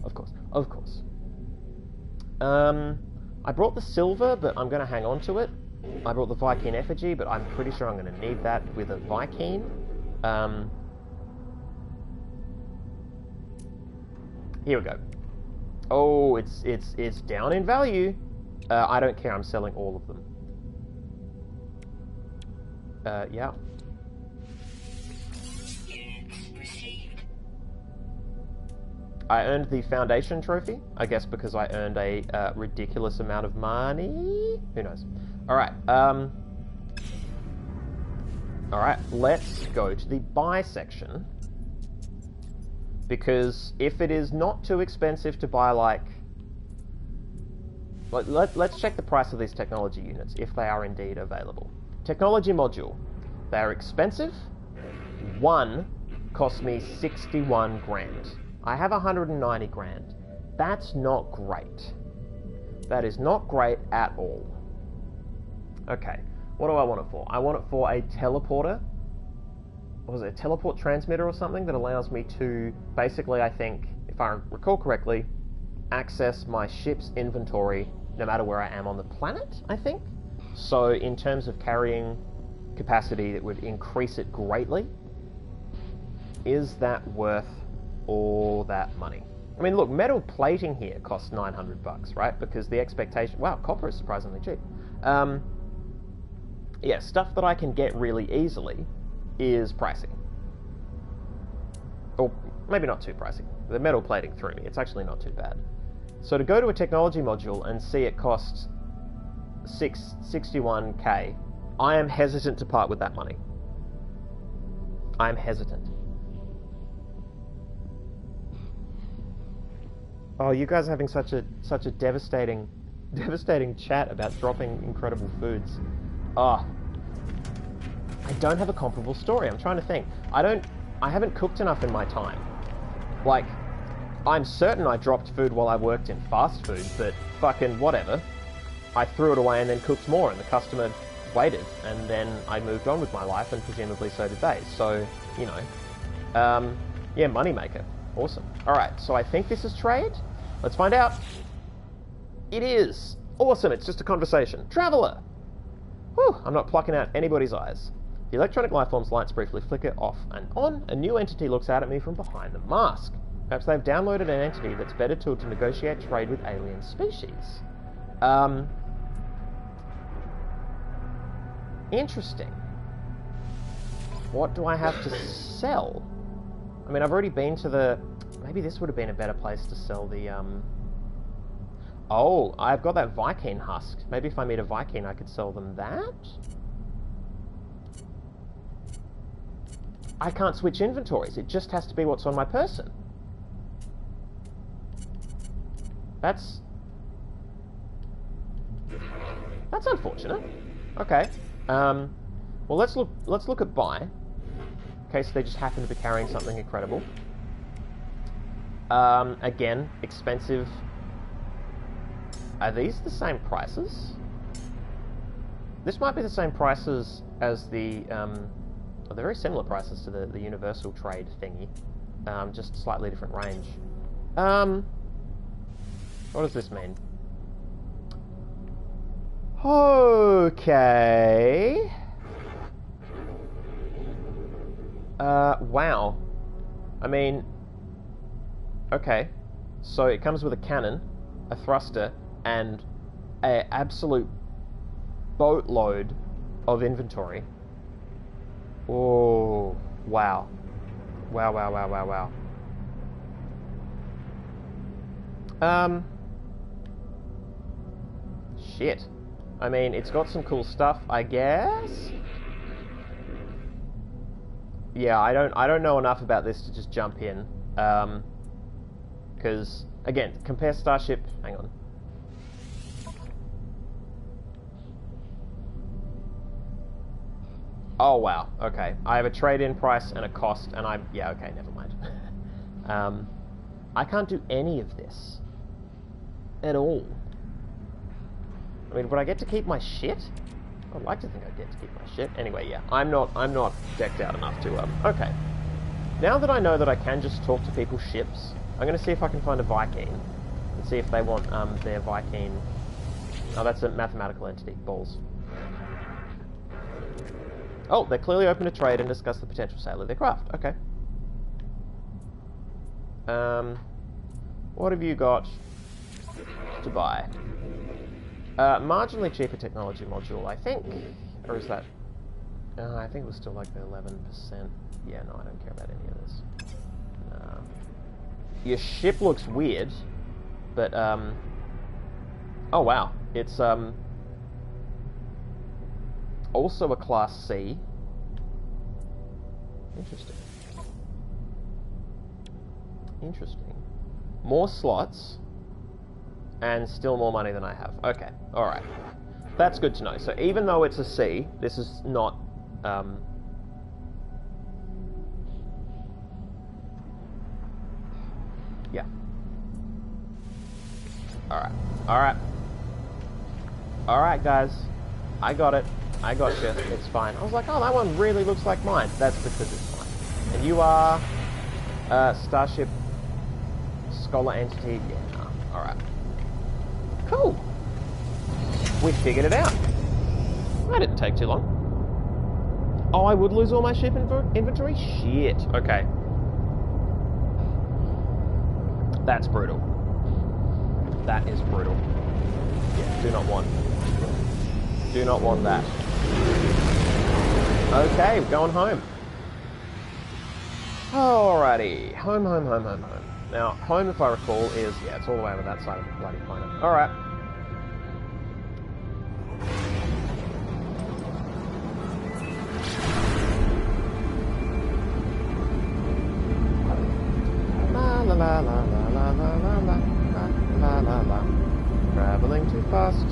[SPEAKER 1] Of course. Of course. I brought the silver, but I'm going to hang on to it. I brought the Viking effigy, but I'm pretty sure I'm going to need that with a Viking. Here we go. Oh, it's down in value. I don't care. I'm selling all of them. Yeah. I earned the Foundation trophy, I guess because I earned a ridiculous amount of money. Who knows? Alright, alright, let's go to the buy section. Because if it is not too expensive to buy, like... let's check the price of these technology units, if they are indeed available. Technology module. They are expensive. One cost me 61 grand. I have 190 grand. That's not great. That is not great at all. Okay, what do I want it for? I want it for a teleporter. What was it, a teleport transmitter or something that allows me to, basically, I think, if I recall correctly, access my ship's inventory no matter where I am on the planet, I think. So in terms of carrying capacity, it would increase it greatly. Is that worth all that money? I mean, look, metal plating here costs 900 bucks, right? Because the expectation... wow, copper is surprisingly cheap. Yeah, stuff that I can get really easily is pricey. Or maybe not too pricey. The metal plating threw me. It's actually not too bad. So to go to a technology module and see it costs 61k, I am hesitant to part with that money. I am hesitant. Oh, you guys are having such a devastating chat about dropping incredible foods. Ah, I don't have a comparable story. I'm trying to think. I haven't cooked enough in my time. Like, I'm certain I dropped food while I worked in fast food, but fucking whatever. I threw it away and then cooked more, and the customer waited, and then I moved on with my life, and presumably so did they. So, you know, yeah, moneymaker. Awesome. Alright, so I think this is trade. Let's find out. It is. Awesome, it's just a conversation. Traveller! Whew, I'm not plucking out anybody's eyes. The electronic lifeform's lights briefly flicker off and on. A new entity looks out at me from behind the mask. Perhaps they've downloaded an entity that's better tooled to negotiate trade with alien species. Interesting. What do I have to sell? I mean, I've already been to the... maybe this would have been a better place to sell the, oh, I've got that Viking husk. Maybe if I meet a Viking, I could sell them that? I can't switch inventories. It just has to be what's on my person. That's unfortunate. Okay. Well, let's look at buy. In case they just happen to be carrying something incredible. Again, expensive. Are these the same prices? This might be the same prices as the, they're very similar prices to the universal trade thingy. Just slightly different range. What does this mean? Okay. Wow. I mean... okay. So it comes with a cannon, a thruster, and an absolute boatload of inventory. Oh, wow. Wow, wow, wow, wow, wow. Shit. I mean, it's got some cool stuff, I guess? Yeah, I don't know enough about this to just jump in. Because, again, compare Starship... Hang on. Oh, wow. Okay. I have a trade-in price and a cost, and I... Yeah, okay, never mind. I can't do any of this. At all. I mean, would I get to keep my shit? I'd like to think I'd get to keep my shit. Anyway, yeah. I'm not decked out enough to... Okay. Now that I know that I can just talk to people's ships, I'm going to see if I can find a Viking. And see if they want, their Viking... Oh, that's a mathematical entity. Balls. Oh, they're clearly open to trade and discuss the potential sale of their craft. Okay. What have you got to buy? Marginally cheaper technology module, I think. Or is that... I think it was still like the 11%. Yeah, no, I don't care about any of this. No. Your ship looks weird, but, oh, wow. It's, also a Class C. Interesting. Interesting. More slots, and still more money than I have. Okay, alright. That's good to know. So even though it's a C, this is not, yeah. Alright, alright. Alright, guys. I got it. I got you. It's fine. I was like, oh, that one really looks like mine. That's because it's mine. And you are... Starship... Scholar Entity... Yeah, no. Alright. Cool. We figured it out. That didn't take too long. Oh, I would lose all my ship inventory? Shit. Okay. That's brutal. That is brutal. Yeah, do not want. Do not want that. Okay, we're going home. Alrighty. Home. Now, home, if I recall, is... Yeah, it's all the way over that side of the bloody planet. Alright. La la la la la la la la la la la. Traveling too fast,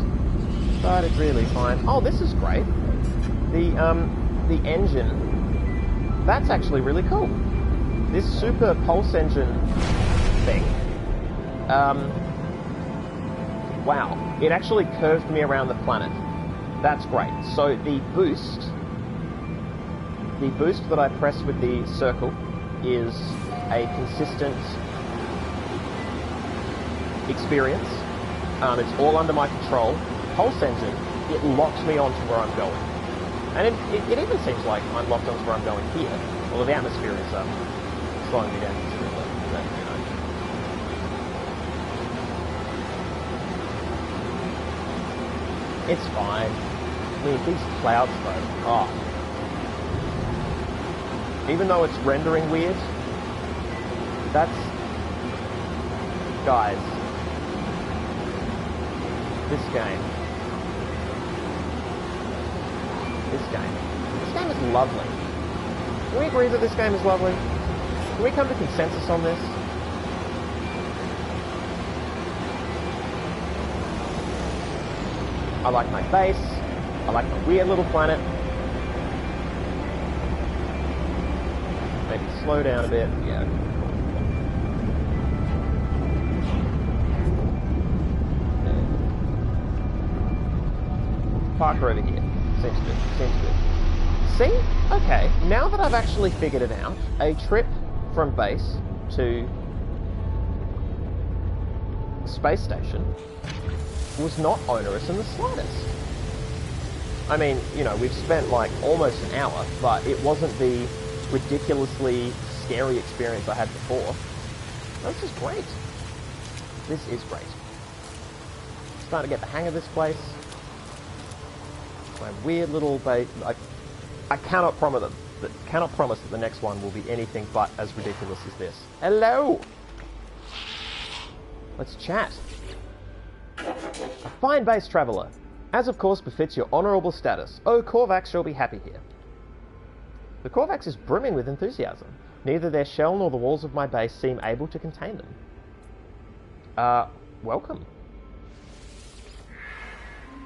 [SPEAKER 1] but it's really fine. Oh, this is great. The engine. That's actually really cool. This super pulse engine thing. Wow. It actually curved me around the planet. That's great. So the boost that I press with the circle is a consistent experience. It's all under my control. Pulse engine, it locks me onto where I'm going. And it even seems like I'm locked onto where I'm going here. Although the atmosphere is slowing me down considerably. But, you know. It's fine. I mean, these clouds though, oh. Even though it's rendering weird, that's... Guys. This game is lovely. Can we agree that this game is lovely? Can we come to consensus on this? I like my base. I like my weird little planet. Maybe slow down a bit. Yeah. Parker over here. Seems good. See? Okay, now that I've actually figured it out, a trip from base to space station was not onerous in the slightest. I mean, you know, we've spent like almost an hour, but it wasn't the ridiculously scary experience I had before. This is great. This is great. Starting to get the hang of this place. My weird little base. I cannot promise that the next one will be anything but as ridiculous as this. Hello. Let's chat. A fine base traveller, as of course befits your honourable status. Oh, Korvax shall be happy here. The Korvax is brimming with enthusiasm. Neither their shell nor the walls of my base seem able to contain them. Welcome.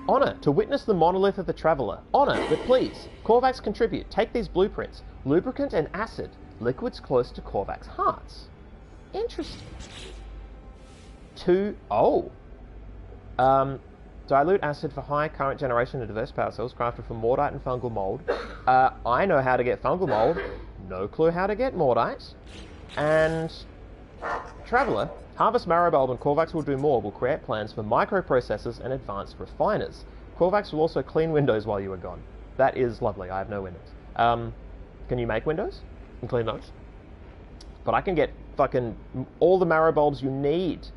[SPEAKER 1] Honor, to witness the monolith of the Traveler. Honor, but please, Korvax contribute. Take these blueprints. Lubricant and acid. Liquids close to Korvax hearts. Interesting. Dilute acid for high current generation of diverse power cells crafted from Mordite and fungal mold. I know how to get fungal mold. No clue how to get Mordite. And Traveler, harvest Marrowbulb and Korvax will do more. Will create plans for microprocessors and advanced refiners. Korvax will also clean windows while you are gone. That is lovely. I have no windows. Can you make windows and clean those? But I can get fucking all the Marrowbulbs you need.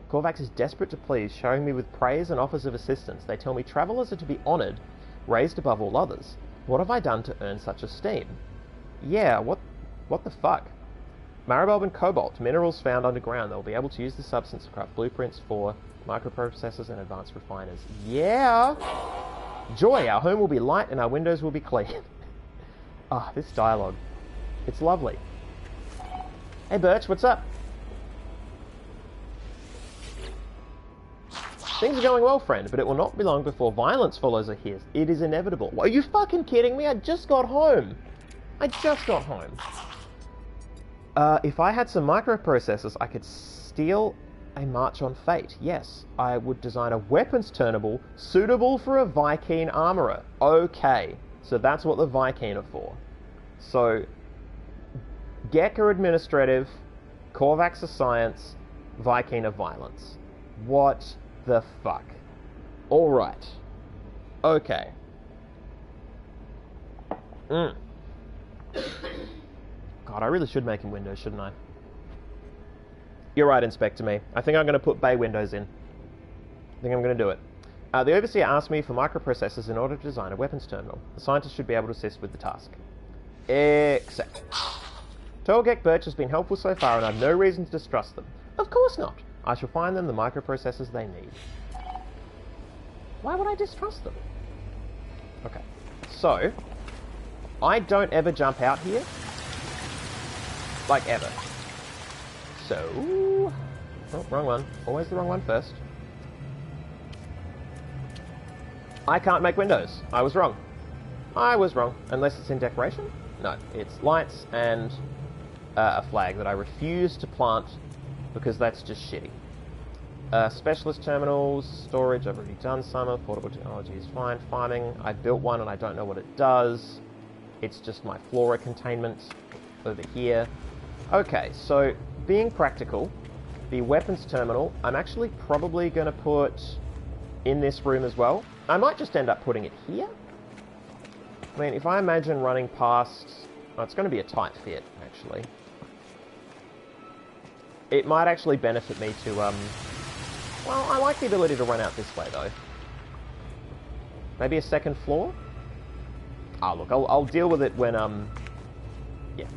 [SPEAKER 1] Korvax is desperate to please, showing me with praise and offers of assistance. They tell me travelers are to be honoured, raised above all others. What have I done to earn such esteem? Yeah, what the fuck? Marrowbulb and cobalt, minerals found underground. They'll be able to use the substance to craft blueprints for microprocessors and advanced refiners. Yeah! Joy, our home will be light and our windows will be clean. Ah, this dialogue. It's lovely. Hey Birch, what's up? Things are going well, friend, but it will not be long before violence follows here. It is inevitable. Are you fucking kidding me? I just got home. If I had some microprocessors, I could steal a March on Fate. Yes, I would design a weapons turnable suitable for a Vy'keen armorer. Okay, so that's what the Vy'keen are for. So, Gek are administrative, Korvax are science, Vy'keen are violence. What the fuck? Alright. Okay. God, I really should make him windows, shouldn't I? You're right, Inspector Me. I think I'm going to put bay windows in. I think I'm going to do it. The Overseer asked me for microprocessors in order to design a weapons terminal. The scientist should be able to assist with the task. Except... Tolgek Birch has been helpful so far and I have no reason to distrust them. Of course not. I shall find them the microprocessors they need. Why would I distrust them? Okay. So, I don't ever jump out here. Like, ever. So... Oh, wrong one. Always the wrong one first. I can't make windows. I was wrong. I was wrong. Unless it's in decoration? No. It's lights and a flag that I refuse to plant because that's just shitty. Specialist terminals, storage, I've already done some. Portable technology is fine. Farming, I built one and I don't know what it does. It's just my flora containment over here. Okay, so being practical, the weapons terminal, I'm actually probably going to put in this room as well. I might just end up putting it here. I mean, if I imagine running past... Oh, it's going to be a tight fit, actually. It might actually benefit me to, well, I like the ability to run out this way, though. Maybe a second floor? Ah, look, I'll deal with it when, yeah.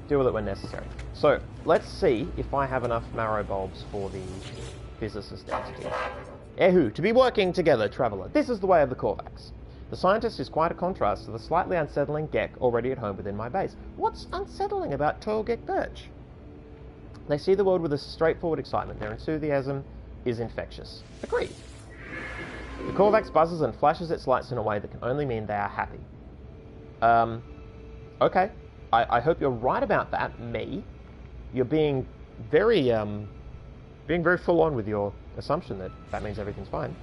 [SPEAKER 1] Deal with it when necessary. So, let's see if I have enough marrow bulbs for the physicist entity. Ehu, to be working together, Traveller. This is the way of the Korvax. The scientist is quite a contrast to the slightly unsettling Gek already at home within my base. What's unsettling about Tolgek Birch? They see the world with a straightforward excitement. Their enthusiasm is infectious. Agreed. The Korvax buzzes and flashes its lights in a way that can only mean they are happy. Okay. I hope you're right about that, me. You're being very full on with your assumption that that means everything's fine.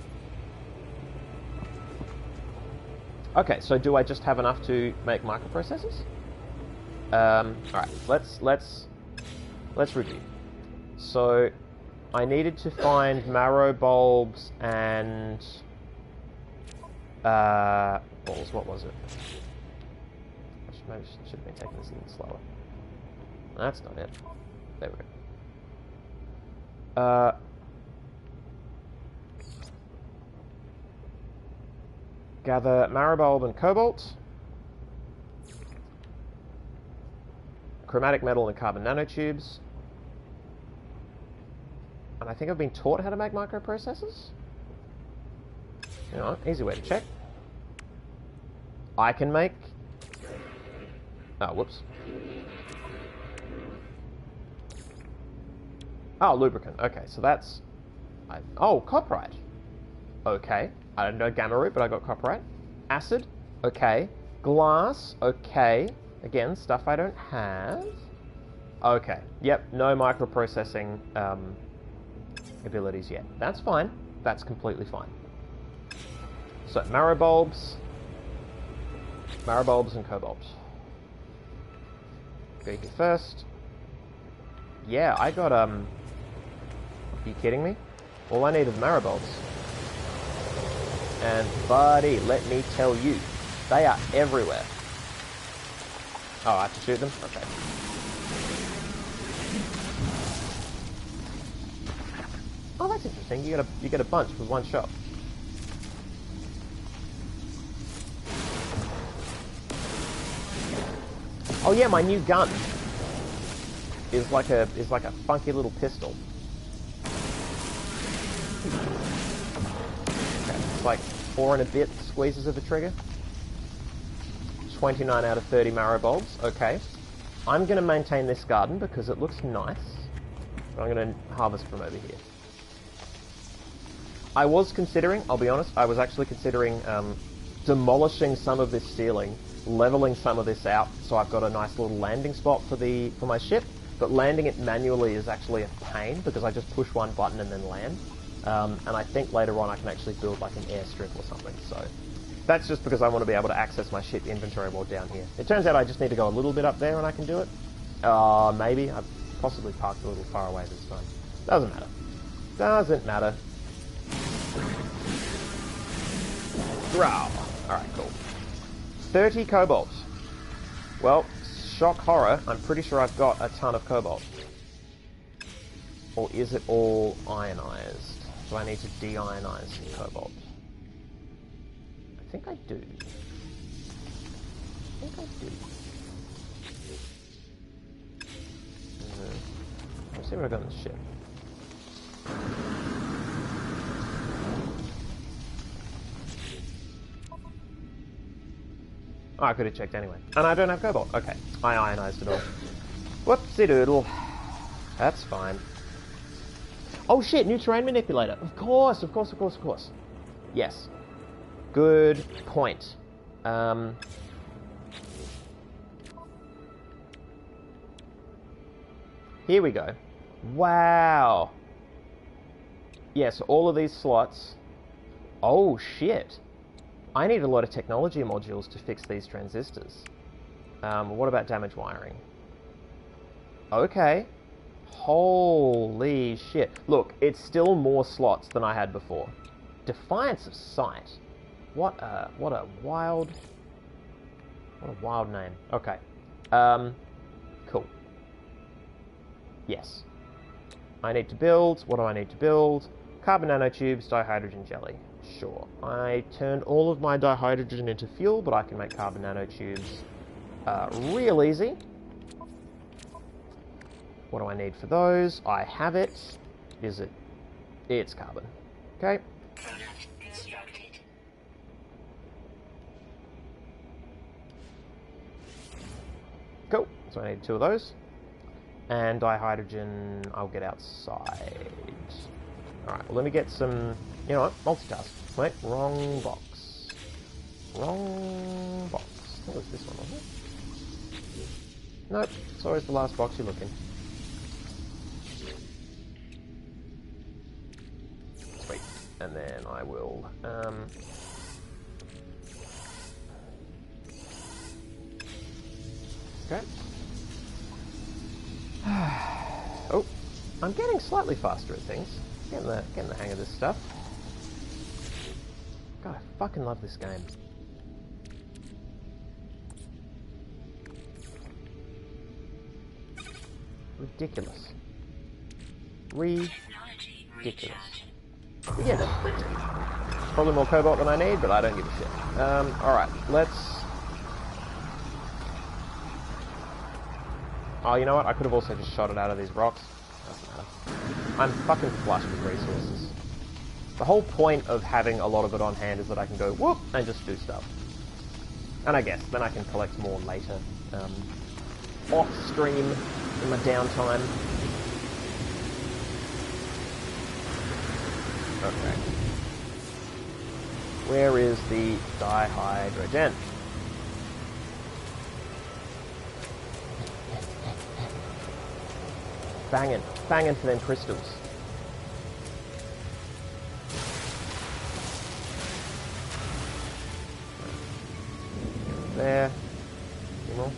[SPEAKER 1] Okay, so do I just have enough to make microprocessors? Alright, let's review. So, I needed to find marrow bulbs and... balls, what was it? Maybe I should have been taking this a little slower. That's not it. There we go. Gather marrowbulb and cobalt. Chromatic metal and carbon nanotubes. And I think I've been taught how to make microprocessors. You know, easy way to check. I can make... Oh, whoops. Oh, lubricant. Okay, so that's... oh, copperite. Okay. I don't know gamma root, but I got copperite. Acid. Okay. Glass. Okay. Again, stuff I don't have. Okay. Yep, no microprocessing abilities yet. That's fine. That's completely fine. So, marrow bulbs and cobalt. Go here first. Yeah, I got, are you kidding me? All I need is marrow bulbs. And, buddy, let me tell you, they are everywhere. Oh, I have to shoot them? Okay. Oh, that's interesting. You get a bunch with one shot. Oh yeah, my new gun is like a funky little pistol. Okay, it's like 4 and a bit squeezes of the trigger. 29 out of 30 marrow bulbs. Okay. I'm going to maintain this garden because it looks nice. But I'm going to harvest from over here. I was considering, I'll be honest, I was actually considering demolishing some of this ceiling, leveling some of this out, so I've got a nice little landing spot for my ship. But landing it manually is actually a pain because I just push one button and then land. And I think later on I can actually build like an airstrip or something. So that's just because I want to be able to access my ship inventory while down here. It turns out I just need to go a little bit up there and I can do it. Maybe. I've possibly parked a little far away this time. Doesn't matter. Doesn't matter. Growl. Alright, cool. 30 cobalt. Well, shock horror, I'm pretty sure I've got a ton of cobalt. Or is it all ionized? Do I need to de-ionize some cobalt? I think I do. Let's see what I got in the ship. Oh, I could have checked anyway. And I don't have cobalt. Okay. I ionized it all. Whoopsie doodle. That's fine. Oh shit, new terrain manipulator. Of course. Yes. Good point. Here we go. Wow. Yes, all of these slots. Oh shit. I need a lot of technology modules to fix these transistors. What about damage wiring? Okay. Holy shit. Look, it's still more slots than I had before. Defiance of Sight. What a wild name. Okay. Cool. Yes. I need to build. What do I need to build? Carbon nanotubes, dihydrogen jelly. Sure. I turned all of my dihydrogen into fuel, but I can make carbon nanotubes real easy. What do I need for those? I have it. Is it? It's carbon. Okay. Cool. So I need 2 of those. And dihydrogen, I'll get outside. Alright, well let me get some... You know what? Multitask. Wait, wrong box. Wrong box. What was this one, wasn't it? Nope, it's always the last box you look in. Sweet. And then I will... Okay. Oh, I'm getting slightly faster at things. Getting the hang of this stuff. God, I fucking love this game. Ridiculous. Ridiculous. We get it. Probably more cobalt than I need, but I don't give a shit. Alright, let's... Oh, you know what? I could have also just shot it out of these rocks. Doesn't matter. I'm fucking flush with resources. The whole point of having a lot of it on hand is that I can go whoop and just do stuff. And I guess then I can collect more later, off stream in my downtime. Okay. Where is the dihydrogen? Banging for them crystals. There. Any more?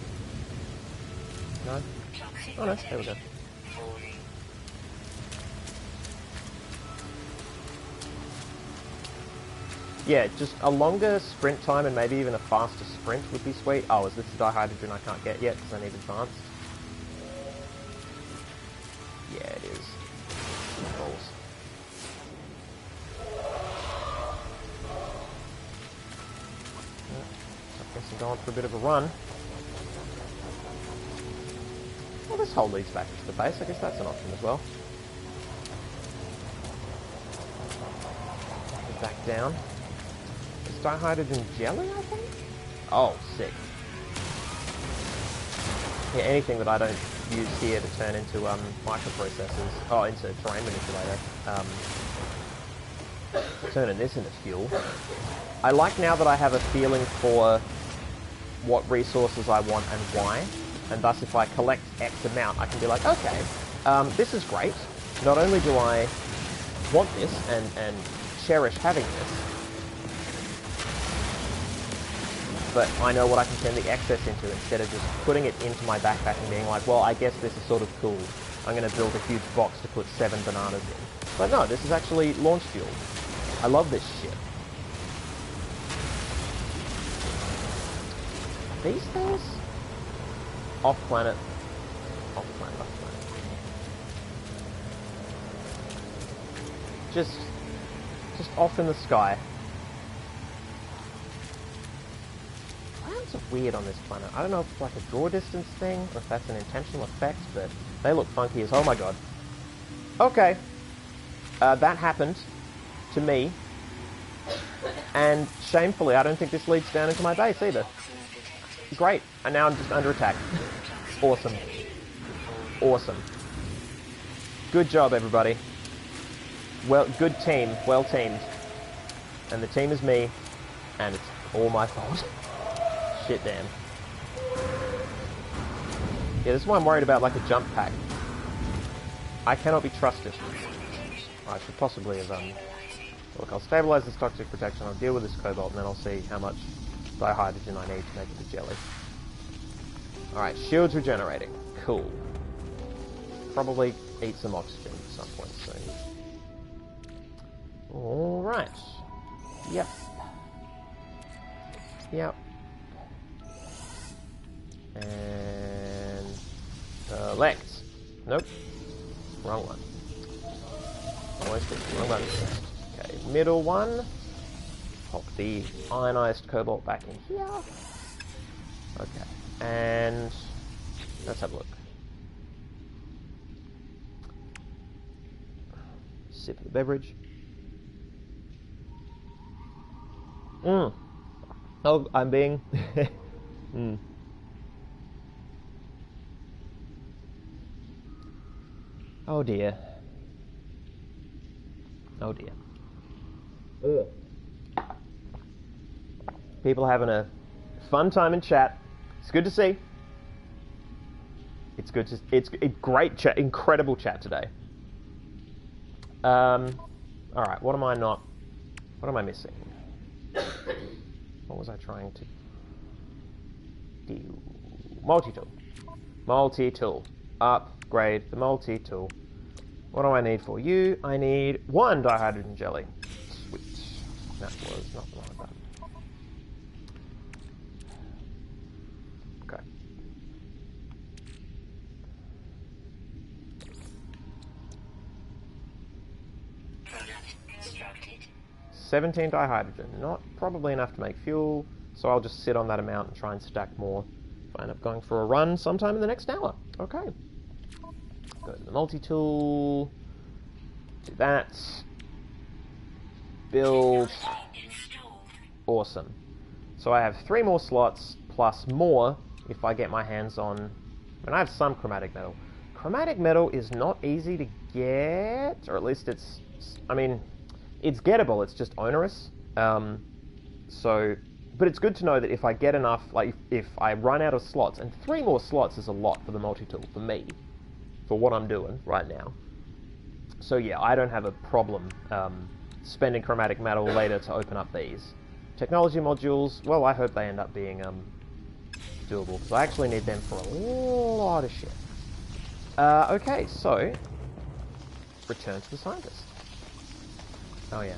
[SPEAKER 1] No? Oh no, there we go. Yeah, just a longer sprint time and maybe even a faster sprint would be sweet. Oh, is this the dihydrogen I can't get yet because I need advanced? Yeah, it is. Balls. I guess I'm going for a bit of a run. Well, this hole leads back to the base. I guess that's an option as well. Back down. It's dihydrogen jelly, I think? Oh, sick. Yeah, anything that I don't use here to turn into microprocessors, into terrain manipulator, turning this into fuel. I like now that I have a feeling for what resources I want and why, and thus if I collect X amount, I can be like, okay, this is great. Not only do I want this and cherish having this, but I know what I can turn the excess into instead of just putting it into my backpack and being like, well, I guess this is sort of cool. I'm going to build a huge box to put 7 bananas in. But no, this is actually launch fuel. I love this shit. These things? Off-planet. Off-planet, off-planet. Just off in the sky. Clouds are weird on this planet. I don't know if it's like a draw distance thing, or if that's an intentional effect, but they look funky as... Oh my god. Okay. That happened to me. And shamefully, I don't think this leads down into my base either. Great. And now I'm just under attack. Awesome. Awesome. Good job, everybody. Well, good team. Well teamed. And the team is me. And it's all my fault. Shit, damn. Yeah, this is why I'm worried about, like, a jump pack. I cannot be trusted. I should possibly have, Look, I'll stabilize this toxic protection, I'll deal with this cobalt, and then I'll see how much dihydrogen I need to make it a jelly. Alright, shields regenerating. Cool. Probably eat some oxygen at some point soon. Alright. Yep. Yep. And... select. Nope. Wrong one. Always pick the wrong button first. Okay, middle one. Pop the ionized cobalt back in here. Okay, and let's have a look. Sip of the beverage. Oh, I'm being... Oh dear. Oh dear. Ugh. People having a fun time in chat. It's good to see. It's good to... It's great chat. Incredible chat today. Alright, what am I not... What am I missing? What was I trying to do? Multi-tool. Multi-tool. Upgrade the multi-tool. What do I need for you? I need 1 dihydrogen jelly. Sweet. That was not the wrong button. Okay.
[SPEAKER 2] Product constructed.
[SPEAKER 1] 17 dihydrogen. Not probably enough to make fuel, so I'll just sit on that amount and try and stack more if I end up going for a run sometime in the next hour. Okay. Go to the multi-tool. Do that. Build. Awesome. So I have 3 more slots, plus more if I get my hands on... I mean, I have some chromatic metal. Chromatic metal is not easy to get, or at least it's... I mean, it's gettable. It's just onerous. So, but it's good to know that if I get enough, like if I run out of slots, and 3 more slots is a lot for the multi-tool for me, for what I'm doing right now. So yeah, I don't have a problem spending chromatic metal later to open up these. Technology modules, well, I hope they end up being doable, because I actually need them for a lot of shit. Okay, so, return to the scientist. Oh yeah,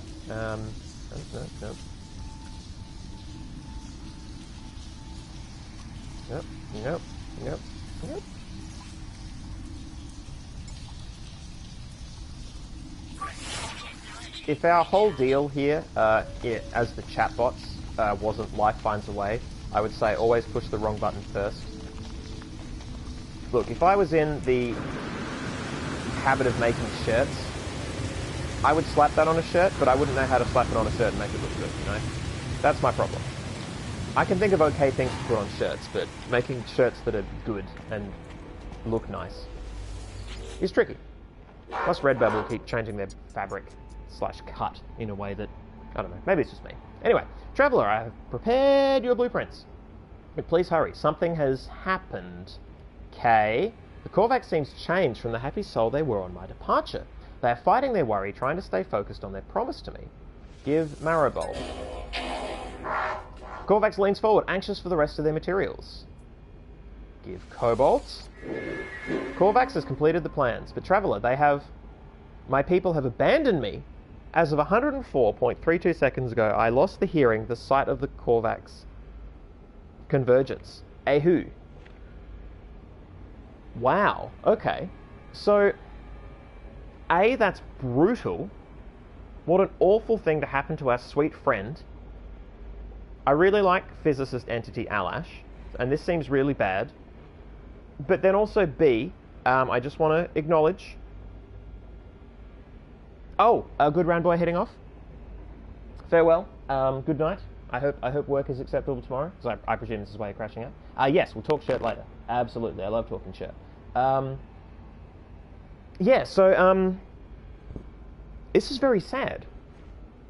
[SPEAKER 1] nope. Yep. If our whole deal here, as the chatbots, wasn't life finds a way, I would say always push the wrong button first. Look, if I was in the habit of making shirts, I would slap that on a shirt, but I wouldn't know how to slap it on a shirt and make it look good, you know? That's my problem. I can think of okay things to put on shirts, but making shirts that are good and look nice is tricky. Plus Redbubble will keep changing their fabric / cut in a way that, I don't know, maybe it's just me. Anyway, Traveller, I have prepared your blueprints. But please hurry, something has happened. Okay, the Korvax seems changed from the happy soul they were on my departure. They are fighting their worry, trying to stay focused on their promise to me. Give Maribol. Korvax leans forward, anxious for the rest of their materials. Give Cobalt. Korvax has completed the plans, but Traveller, my people have abandoned me. As of 104.32 seconds ago, I lost the hearing, the sight of the Korvax convergence. Ahu. Wow, okay. So, A, that's brutal. What an awful thing to happen to our sweet friend. I really like physicist entity Alash, and this seems really bad. But then also B, I just want to acknowledge... Oh, a good round boy heading off. Farewell. Good night. I hope work is acceptable tomorrow, because I presume this is why you're crashing out. Yes, we'll talk shirt later. Absolutely, I love talking shirt. Yeah, so this is very sad.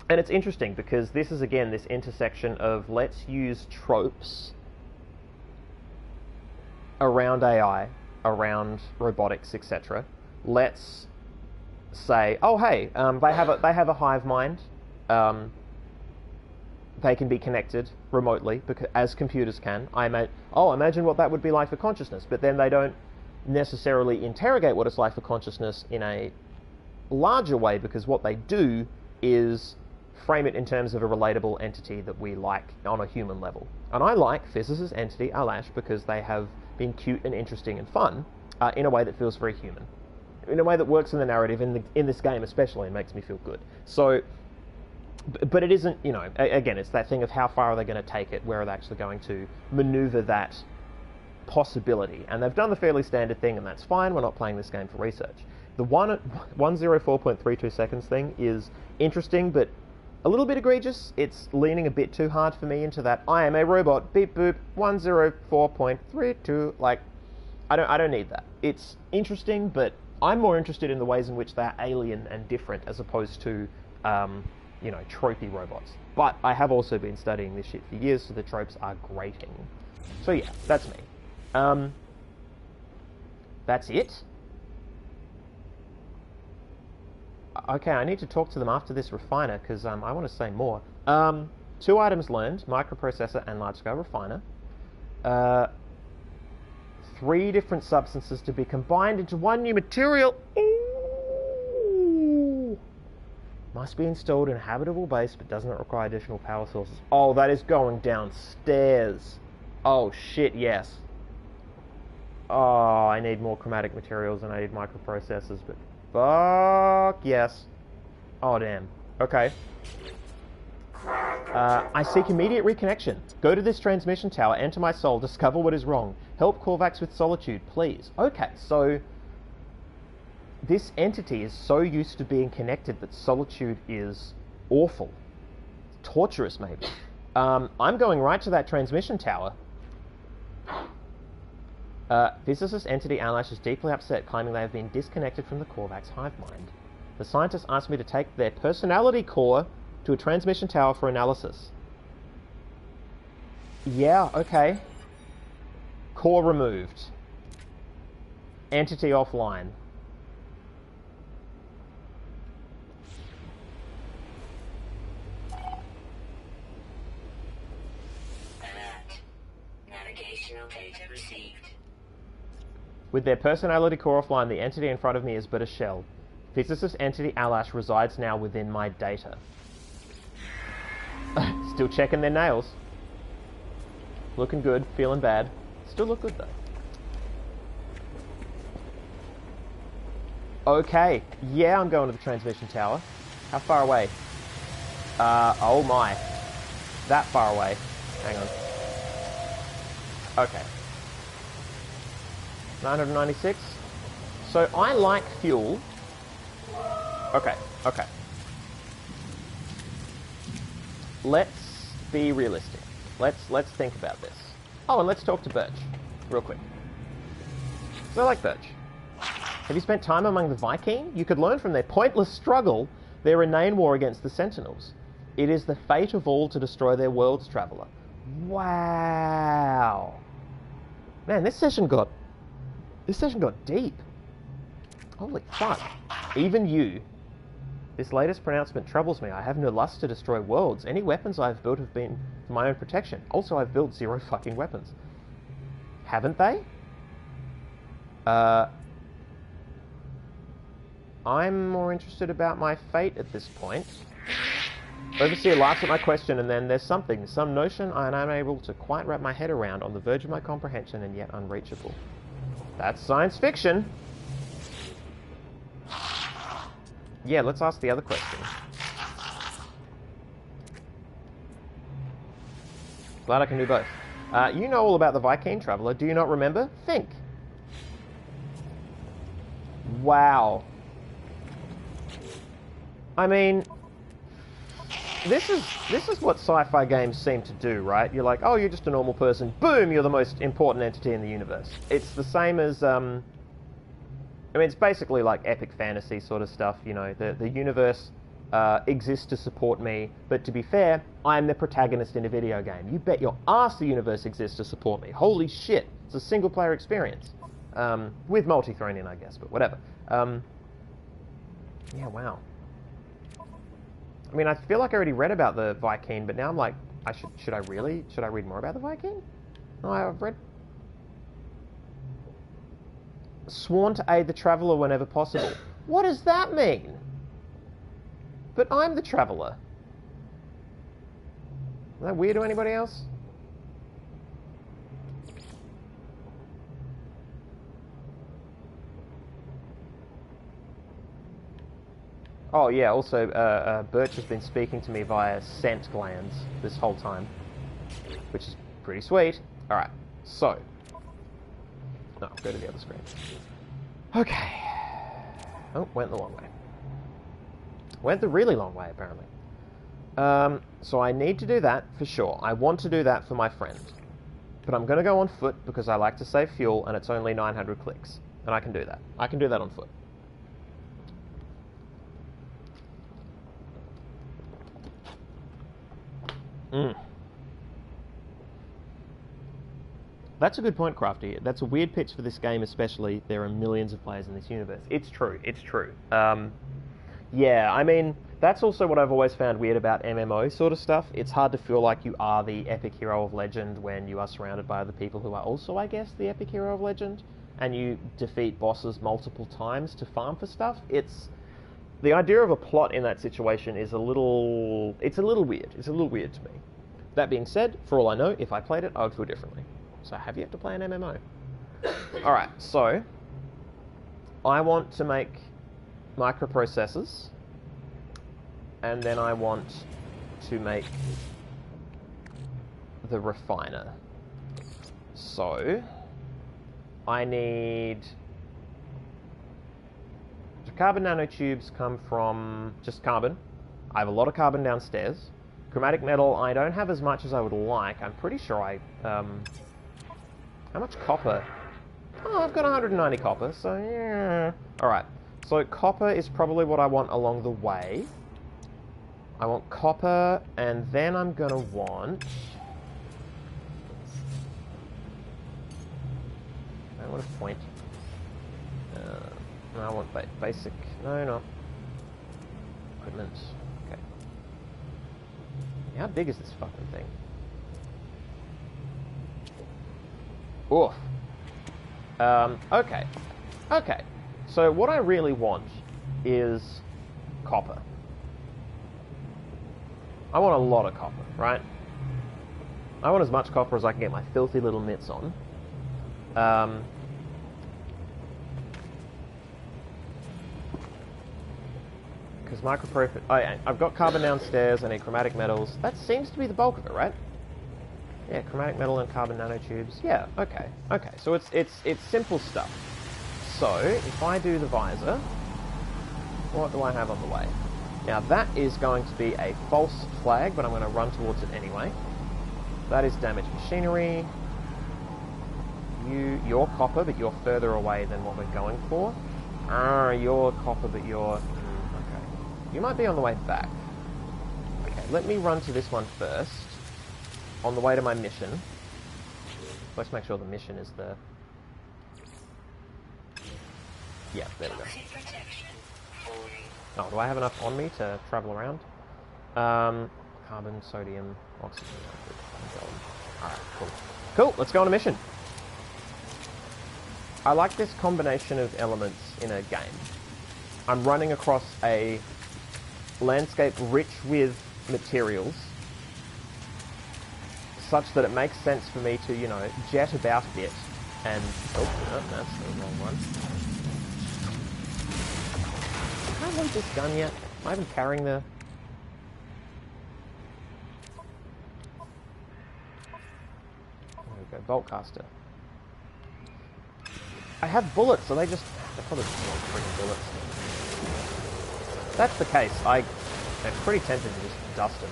[SPEAKER 1] And it's interesting because this is, again, this intersection of let's use tropes around AI, around robotics, etc. Let's say, oh hey, they have a hive mind. They can be connected remotely because as computers can. Imagine what that would be like for consciousness. But then they don't necessarily interrogate what it's like for consciousness in a larger way, because what they do is frame it in terms of a relatable entity that we like on a human level. And I like physicist entity Alash because they have been cute and interesting and fun in a way that feels very human, in a way that works in the narrative, in this game especially, and makes me feel good. So, but it isn't, you know, again, it's that thing of how far are they going to take it, where are they actually going to maneuver that possibility. And they've done the fairly standard thing, and that's fine. We're not playing this game for research. The 104.32 seconds thing is interesting, but a little bit egregious. It's leaning a bit too hard for me into that I am a robot, beep boop, 104.32. Like, I don't need that. It's interesting, but I'm more interested in the ways in which they're alien and different as opposed to, you know, tropey robots. But I have also been studying this shit for years, so the tropes are grating. So yeah, that's me. That's it? Okay, I need to talk to them after this refiner, because I want to say more. 2 items learned, microprocessor and large-scale refiner. 3 different substances to be combined into 1 new material. Ooh. Must be installed in a habitable base, but does not require additional power sources. Oh, that is going downstairs. Oh, shit, yes. Oh, I need more chromatic materials and I need microprocessors, but fuck yes. Oh, damn. Okay. I seek immediate reconnection. Go to this transmission tower, enter my soul, discover what is wrong. Help Korvax with Solitude, please. Okay, so this entity is so used to being connected that Solitude is awful. Torturous, maybe. I'm going right to that transmission tower. Physicist entity Alash is deeply upset, claiming they have been disconnected from the Korvax hive mind. The scientists asked me to take their personality core to a transmission tower for analysis. Yeah, okay. Core removed. Entity offline.
[SPEAKER 2] Alert. Navigational data received.
[SPEAKER 1] With their personality core offline, the entity in front of me is but a shell. Physicist entity Alash resides now within my data. Still checking their nails. Looking good, feeling bad. Still look good though. Okay, yeah, I'm going to the transmission tower. How far away? Oh my. That far away. Hang on. Okay. 996. So I like fuel. Okay, okay. Let's be realistic. Let's think about this. Oh, and let's talk to Birch, real quick. So I like Birch. Have you spent time among the Viking? You could learn from their pointless struggle, their inane war against the Sentinels. It is the fate of all to destroy their worlds, traveller. Wow. Man, this session got deep. Holy fuck. Even you. This latest pronouncement troubles me. I have no lust to destroy worlds. Any weapons I've built have been for my own protection. Also, I've built 0 fucking weapons. Haven't they? I'm more interested about my fate at this point. Overseer laughs at my question, and then there's something, some notion I am unable to quite wrap my head around, on the verge of my comprehension and yet unreachable. That's science fiction. Yeah, let's ask the other question. Glad I can do both. You know all about the Viking traveller. Do you not remember? Think. Wow. I mean, this is what sci-fi games seem to do, right? You're like, oh, you're just a normal person. Boom, you're the most important entity in the universe. It's the same as, I mean, it's basically like epic fantasy sort of stuff, you know. The universe exists to support me, but to be fair, I'm the protagonist in a video game. You bet your ass the universe exists to support me. Holy shit, it's a single-player experience. With multi thrown in, I guess, but whatever. Yeah, wow. I mean, I feel like I already read about the Viking, but now I'm like, should I read more about the Viking? No, I've read... Sworn to aid the traveller whenever possible. What does that mean? But I'm the traveller. Is that weird to anybody else? Oh yeah, also, Birch has been speaking to me via scent glands this whole time, which is pretty sweet. Alright, so... No, go to the other screen. Okay. Oh, went the long way. Went the really long way, apparently. So I need to do that for sure. I want to do that for my friend. But I'm going to go on foot because I like to save fuel and it's only 900 clicks. And I can do that. I can do that on foot. That's a good point, Crafty. That's a weird pitch for this game, especially. There are millions of players in this universe. It's true. It's true. Yeah, I mean, that's also what I've always found weird about MMO sort of stuff. It's hard to feel like you are the epic hero of legend when you are surrounded by other people who are also, I guess, the epic hero of legend, and you defeat bosses multiple times to farm for stuff. It's... The idea of a plot in that situation is a little... It's a little weird. It's a little weird to me. That being said, for all I know, if I played it, I would feel differently. So I have yet to play an MMO. Alright, so... I want to make microprocessors. And then I want to make the refiner. So... I need... The carbon nanotubes come from just carbon. I have a lot of carbon downstairs. Chromatic metal, I don't have as much as I would like. I'm pretty sure I... how much copper? Oh, I've got 190 copper, so yeah. Alright, So copper is probably what I want along the way. I want copper, and then I'm gonna want... I want a point. No, I want basic... No, not... Equipment. Okay. How big is this fucking thing? Oof. Okay. Okay. So what I really want is copper. I want a lot of copper, right? I want as much copper as I can get my filthy little mitts on. Because microprofit... Oh, yeah, I've got carbon downstairs, I need chromatic metals. That seems to be the bulk of it, right? Yeah, chromatic metal and carbon nanotubes. Yeah, okay. Okay, so it's simple stuff. So, if I do the visor, what do I have on the way? Now, that is going to be a false flag, but I'm going to run towards it anyway. That is damaged machinery. You're copper, but you're further away than what we're going for. You're copper, but you're... okay. You might be on the way back. Okay, let me run to this one first. On the way to my mission. Let's make sure the mission is the... Yeah, there we go. Oh, do I have enough on me to travel around? Carbon, sodium, oxygen. Alright, cool. Cool, let's go on a mission. I like this combination of elements in a game. I'm running across a landscape rich with materials, such that it makes sense for me to, you know, jet about a bit and... Oh, no, that's the wrong one. Can I load this gun yet? Am I even carrying the... There we go, bolt caster. I have bullets, so they just... They're probably just freaking bullets. If that's the case, I'm pretty tempted to just dust them.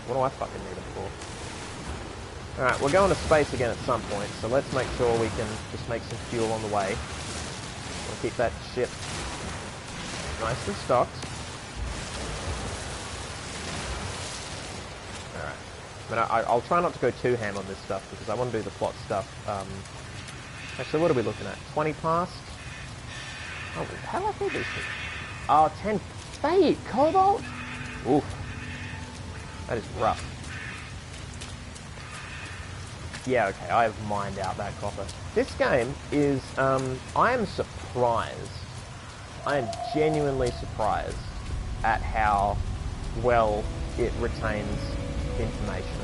[SPEAKER 1] What do I fucking need them for? Alright, we're going to space again at some point, so let's make sure we can just make some fuel on the way. We'll keep that ship nicely stocked. Alright. But I'll try not to go too ham on this stuff, because I want to do the plot stuff. Actually, what are we looking at? 20 past? Oh, how do I fill these things? Oh, 10... Hey, cobalt? Oof. That is rough. Yeah, okay, I have mined out that copper. This game is, I am surprised. I am genuinely surprised at how well it retains information.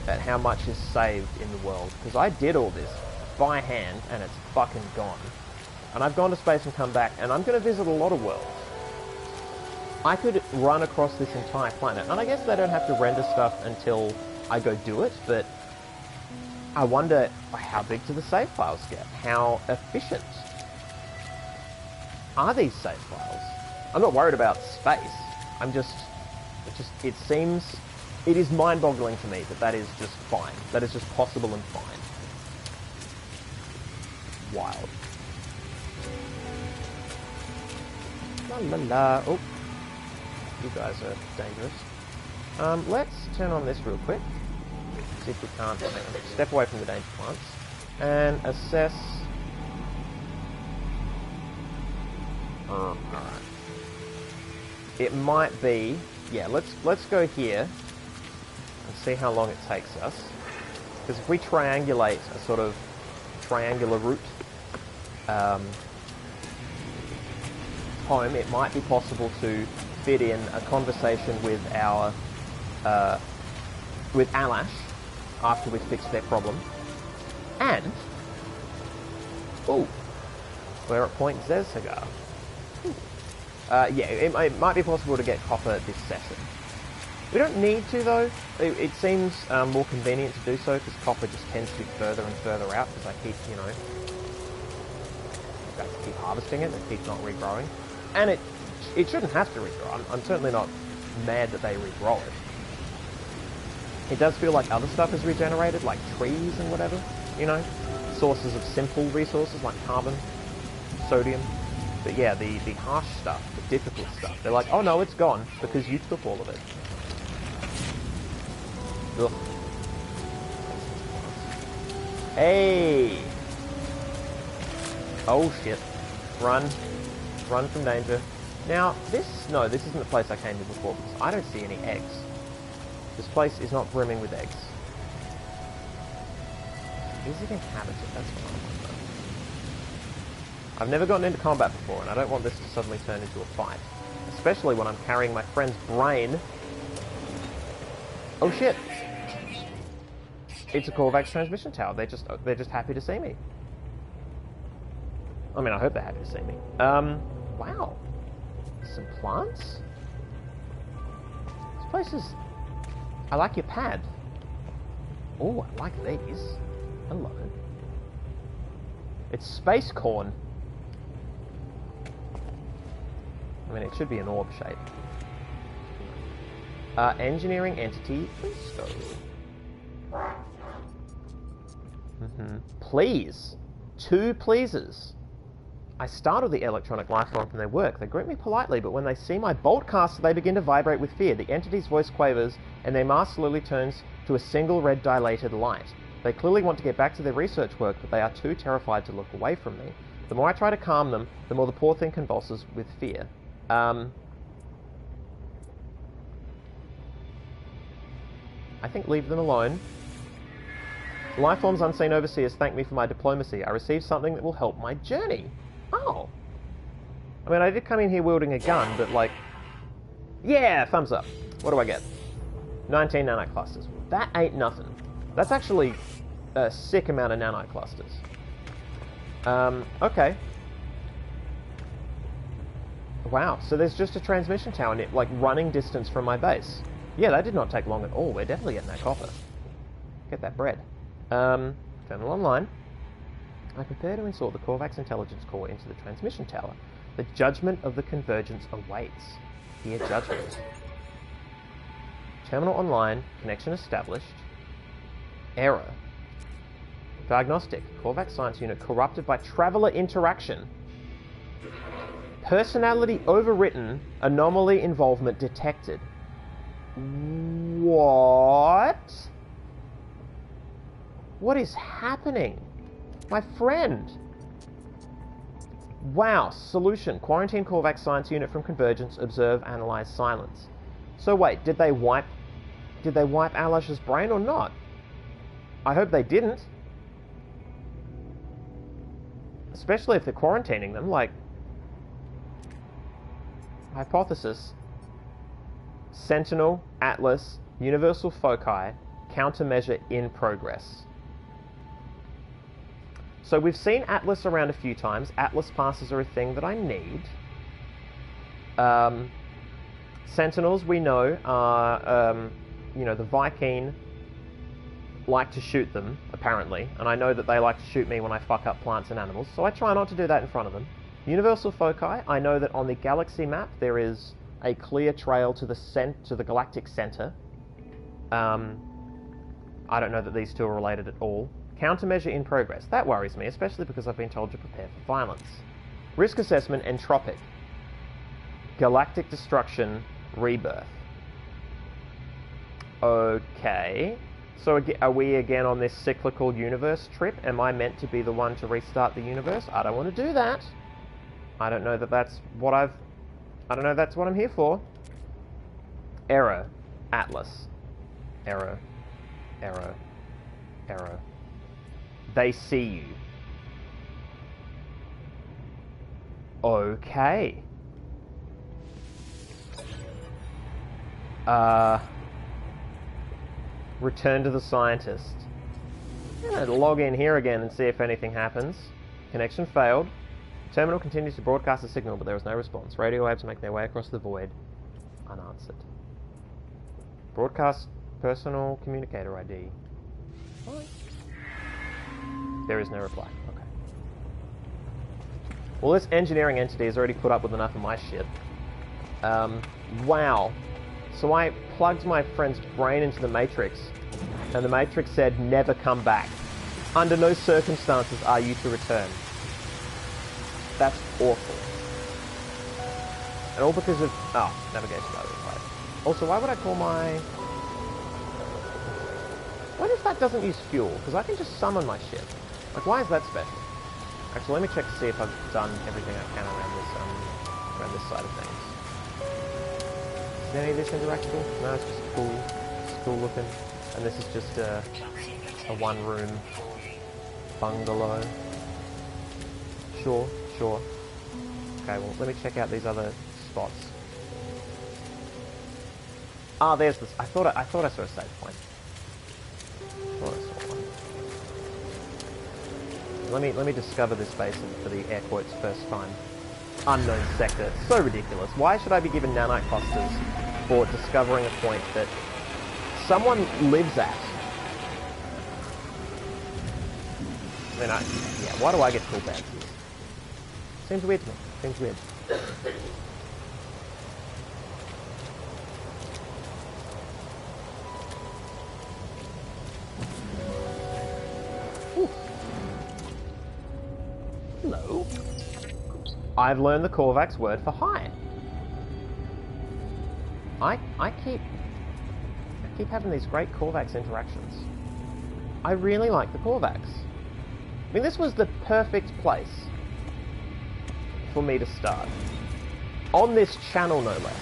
[SPEAKER 1] At how much is saved in the world. Because I did all this by hand, and it's fucking gone. And I've gone to space and come back, and I'm going to visit a lot of worlds. I could run across this entire planet, and I guess they don't have to render stuff until I go do it, but I wonder how big do the save files get? How efficient are these save files? I'm not worried about space. I'm just, it seems, it is mind-boggling to me that that is just fine. That is just possible and fine. Wild. La la la. Oh, you guys are dangerous. Let's turn on this real quick. See if we can't step away from the danger plants and assess. Alright. It might be. Yeah, let's go here and see how long it takes us. Because if we triangulate a sort of triangular route home, it might be possible to fit in a conversation with our with Alash after we fix their problem. And we're at Point Zezhagar. Yeah, it might be possible to get copper this session. We don't need to though. It seems more convenient to do so because copper just tends to be further and further out because I keep, you know, I keep harvesting it and it keeps not regrowing. And it shouldn't have to regrow. I'm certainly not mad that they regrow it. It does feel like other stuff is regenerated, like trees and whatever, you know? Sources of simple resources like carbon, sodium. But yeah, the harsh stuff, the difficult stuff, they're like, oh no, it's gone, because you took all of it. Ugh. Hey! Oh shit. Run. Run from danger. Now, this isn't the place I came to before, because I don't see any eggs. This place is not brimming with eggs. Is it inhabited? That's what I wonder. I've never gotten into combat before, and I don't want this to suddenly turn into a fight. Especially when I'm carrying my friend's brain. Oh shit! It's a Korvax transmission tower. They're just happy to see me. I mean, I hope they're happy to see me. Wow. Some plants? This place is... I like your pad. Oh, I like these. Hello. It's space corn. I mean, it should be an orb shape. Engineering entity, Fristo. Please. 2 pleases. I startle the electronic life form from their work. They greet me politely, but when they see my bolt caster, they begin to vibrate with fear. The entity's voice quavers, and their mask slowly turns to a single red dilated light. They clearly want to get back to their research work, but they are too terrified to look away from me. The more I try to calm them, the more the poor thing convulses with fear. I think leave them alone. Lifeforms unseen overseers thank me for my diplomacy. I received something that will help my journey. Oh. I mean, I did come in here wielding a gun, but like... Yeah, thumbs up. What do I get? 19 nanoclusters. That ain't nothing. That's actually a sick amount of nanoclusters. Okay. Wow, so there's just a transmission tower, like, running distance from my base. Yeah, that did not take long at all. We're definitely getting that copper. Get that bread. Terminal online. I prepare to insert the Korvax intelligence core into the transmission tower. The judgment of the convergence awaits. Hear judgment. Terminal online. Connection established. Error. Diagnostic. Korvax science unit corrupted by traveler interaction. Personality overwritten. Anomaly involvement detected. What? What is happening? My friend! Wow, solution. Quarantine Korvax science unit from Convergence. Observe, analyze, silence. So wait, did they wipe Alash's brain or not? I hope they didn't. Especially if they're quarantining them, like... Hypothesis. Sentinel, Atlas, Universal Foci, countermeasure in progress. So we've seen Atlas around a few times. Atlas passes are a thing that I need. Sentinels, we know, are, the Vy'keen like to shoot them, apparently. And I know that they like to shoot me when I fuck up plants and animals, so I try not to do that in front of them. Universal Foci, I know that on the galaxy map there is a clear trail to the galactic center. I don't know that these two are related at all. Countermeasure in progress. That worries me, especially because I've been told to prepare for violence. Risk assessment, entropic. Galactic destruction, rebirth. Okay. So are we again on this cyclical universe trip? Am I meant to be the one to restart the universe? I don't want to do that. I don't know that that's what I don't know if that's what I'm here for. Error. Atlas. Error. Error. Error. They see you. Okay. Return to the scientist. I'm gonna log in here again and see if anything happens. Connection failed. Terminal continues to broadcast a signal, but there is no response. Radio waves make their way across the void, unanswered. Broadcast personal communicator ID. What? There is no reply. Okay. Well, this engineering entity has already put up with enough of my shit. Wow. So I plugged my friend's brain into the Matrix, and the Matrix said, never come back. Under no circumstances are you to return. That's awful. And all because of... Oh, navigation data required. Also, why would I call my... What if that doesn't use fuel? Because I can just summon my ship. Like, why is that special? Actually, let me check to see if I've done everything I can around this side of things. Is any of this interactable? No, it's just cool. It's cool looking. And this is just a one-room bungalow. Sure, sure. Okay, well, let me check out these other spots. Ah, there's this. I thought I saw a save point. I thought I saw one. Let me discover this base for the air quotes first time. Unknown sector. So ridiculous. Why should I be given nanite clusters for discovering a point that someone lives at? I mean, yeah, why do I get cool badges? Seems weird to me. Seems weird. Ooh. Hello. I've learned the Korvax word for hi. I keep having these great Korvax interactions. I really like the Korvax. I mean, this was the perfect place for me to start. On this channel, no less.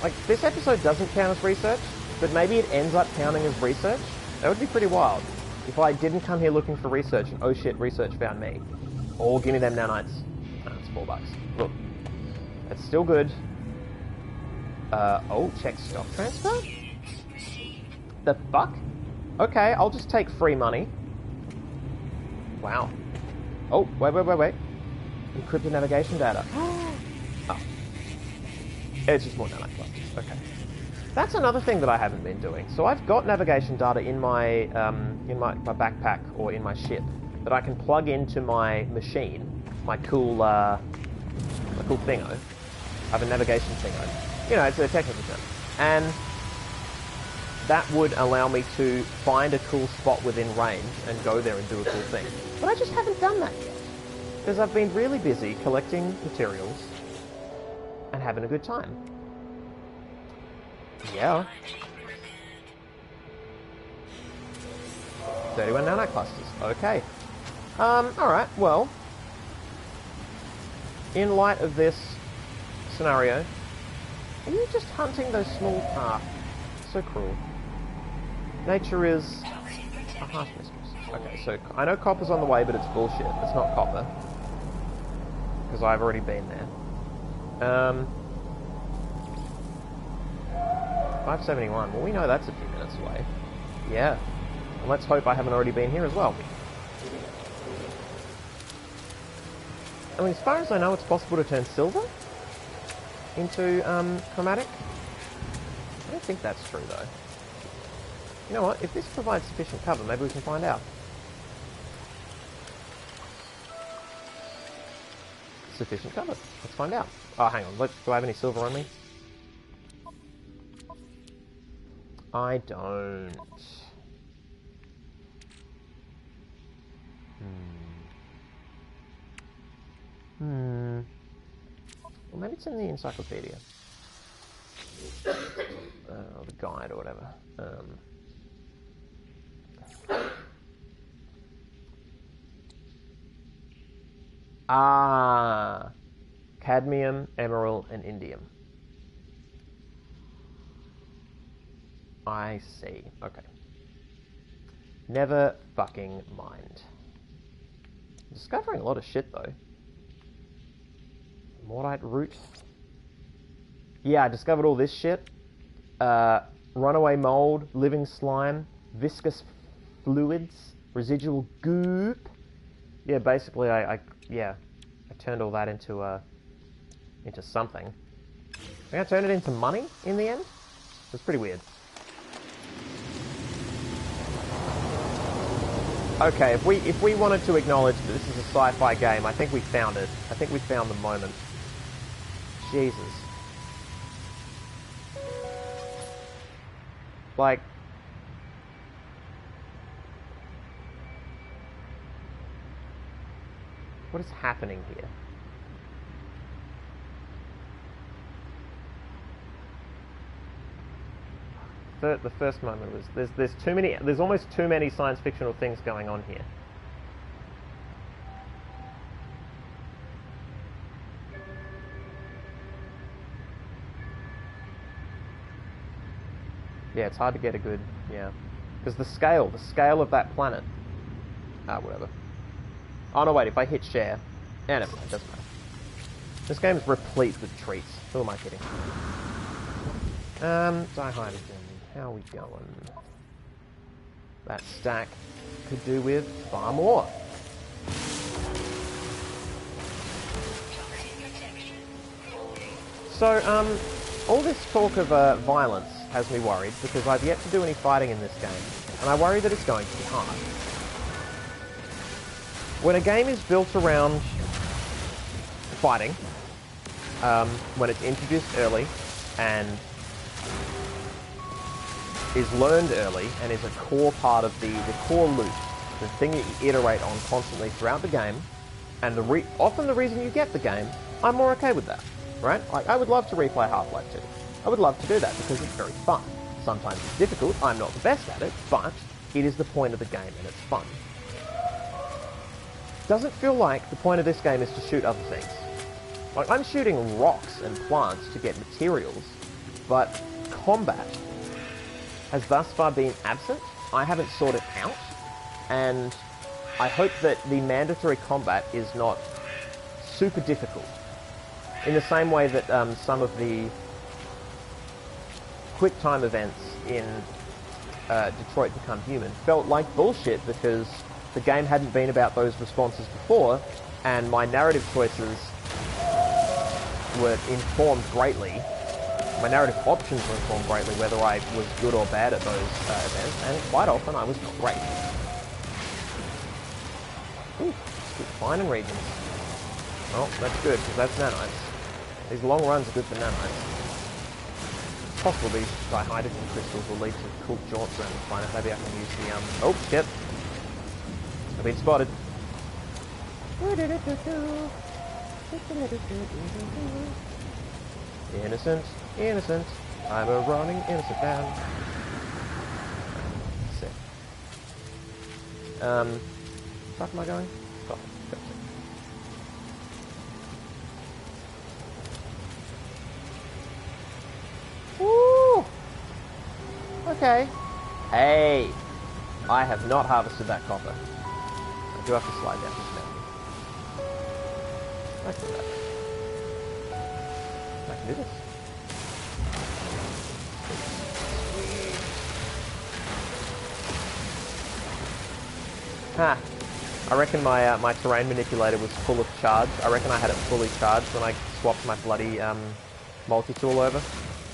[SPEAKER 1] Like, this episode doesn't count as research, but maybe it ends up counting as research. That would be pretty wild. If I didn't come here looking for research, and oh shit, research found me. Or give me them nanites. Oh, it's $4. Look. That's still good. Oh, check stock transfer? The fuck? Okay, I'll just take free money. Wow. Oh, wait. Encrypted navigation data. Oh. It's just more nanite clusters. Okay. That's another thing that I haven't been doing. So I've got navigation data in my backpack or in my ship that I can plug into my machine, my cool thingo. I have a navigation thingo. You know, it's a technical term. And that would allow me to find a cool spot within range and go there and do a cool thing. But I just haven't done that yet. Because I've been really busy collecting materials and having a good time. Yeah. 31 nanite clusters. Okay. Alright, well. In light of this scenario, are you just hunting those small... Ah, so cruel. Nature is a harsh mistress. Okay, so I know copper's on the way, but it's bullshit. It's not copper. Because I've already been there. 571. Well, we know that's a few minutes away. Yeah. And let's hope I haven't already been here as well. I mean, as far as I know, it's possible to turn silver into chromatic. I don't think that's true, though. You know what? If this provides sufficient cover, maybe we can find out. Sufficient cover. Let's find out. Oh, hang on. Do I have any silver on me? I don't. Well, maybe it's in the encyclopedia. Or the guide or whatever. Cadmium, emerald, and indium. I see. Okay. Never fucking mind. I'm discovering a lot of shit, though. Mortite root. Yeah, I discovered all this shit. Runaway mold, living slime, viscous fluids, residual goop. Yeah, basically, I turned all that into something. I think I turned it into money in the end. It was pretty weird. Okay, if we wanted to acknowledge that this is a sci-fi game, I think we found it. I think we found the moment. Jesus. Like... what is happening here? The first moment was there's too many. There's almost too many science fictional things going on here. Yeah, it's hard to get a good, yeah. Because the scale of that planet. Ah, whatever. Oh no, wait, if I hit share. Yeah, never mind, it doesn't matter. This game is replete with treats. Who am I kidding? Dihydrogen. How are we going? That stack could do with far more. So, all this talk of violence has me worried because I've yet to do any fighting in this game, and I worry that it's going to be hard. When a game is built around fighting, when it's introduced early and is learned early and is a core part of the core loop, the thing that you iterate on constantly throughout the game, and often the reason you get the game, I'm more okay with that, right? Like, I would love to replay Half-Life 2. I would love to do that because it's very fun. Sometimes it's difficult, I'm not the best at it, but it is the point of the game and it's fun. Doesn't feel like the point of this game is to shoot other things. Like, I'm shooting rocks and plants to get materials, but combat has thus far been absent. I haven't sought it out, and I hope that the mandatory combat is not super difficult. In the same way that some of the quick time events in Detroit Become Human felt like bullshit because the game hadn't been about those responses before, and my narrative choices were informed greatly. My narrative options were informed greatly whether I was good or bad at those events, and quite often I was not great. Ooh, let's keep finding regions. Oh, that's good, because that's nanites. These long runs are good for nanites. It's possible these dihydrogen crystals will lead to cool jaunts around the planet. Maybe I can use the, oh, shit. I've been spotted. Innocent, innocent. I'm a running innocent man. Sick. Fuck am I going? Oh, that's it. Woo! Okay. Hey! I have not harvested that copper. I do have to slide down this mountain. I can do that. I can do this. Ha! I reckon my terrain manipulator was full of charge. I reckon I had it fully charged when I swapped my bloody multi-tool over.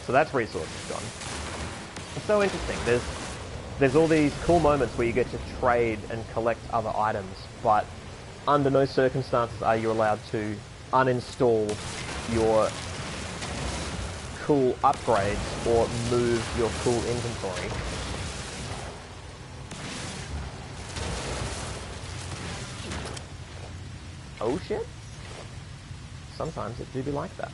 [SPEAKER 1] So that's resources gone. It's so interesting. There's all these cool moments where you get to trade and collect other items, but under no circumstances are you allowed to uninstall your cool upgrades or move your cool inventory. Oh shit? Sometimes it do be like that.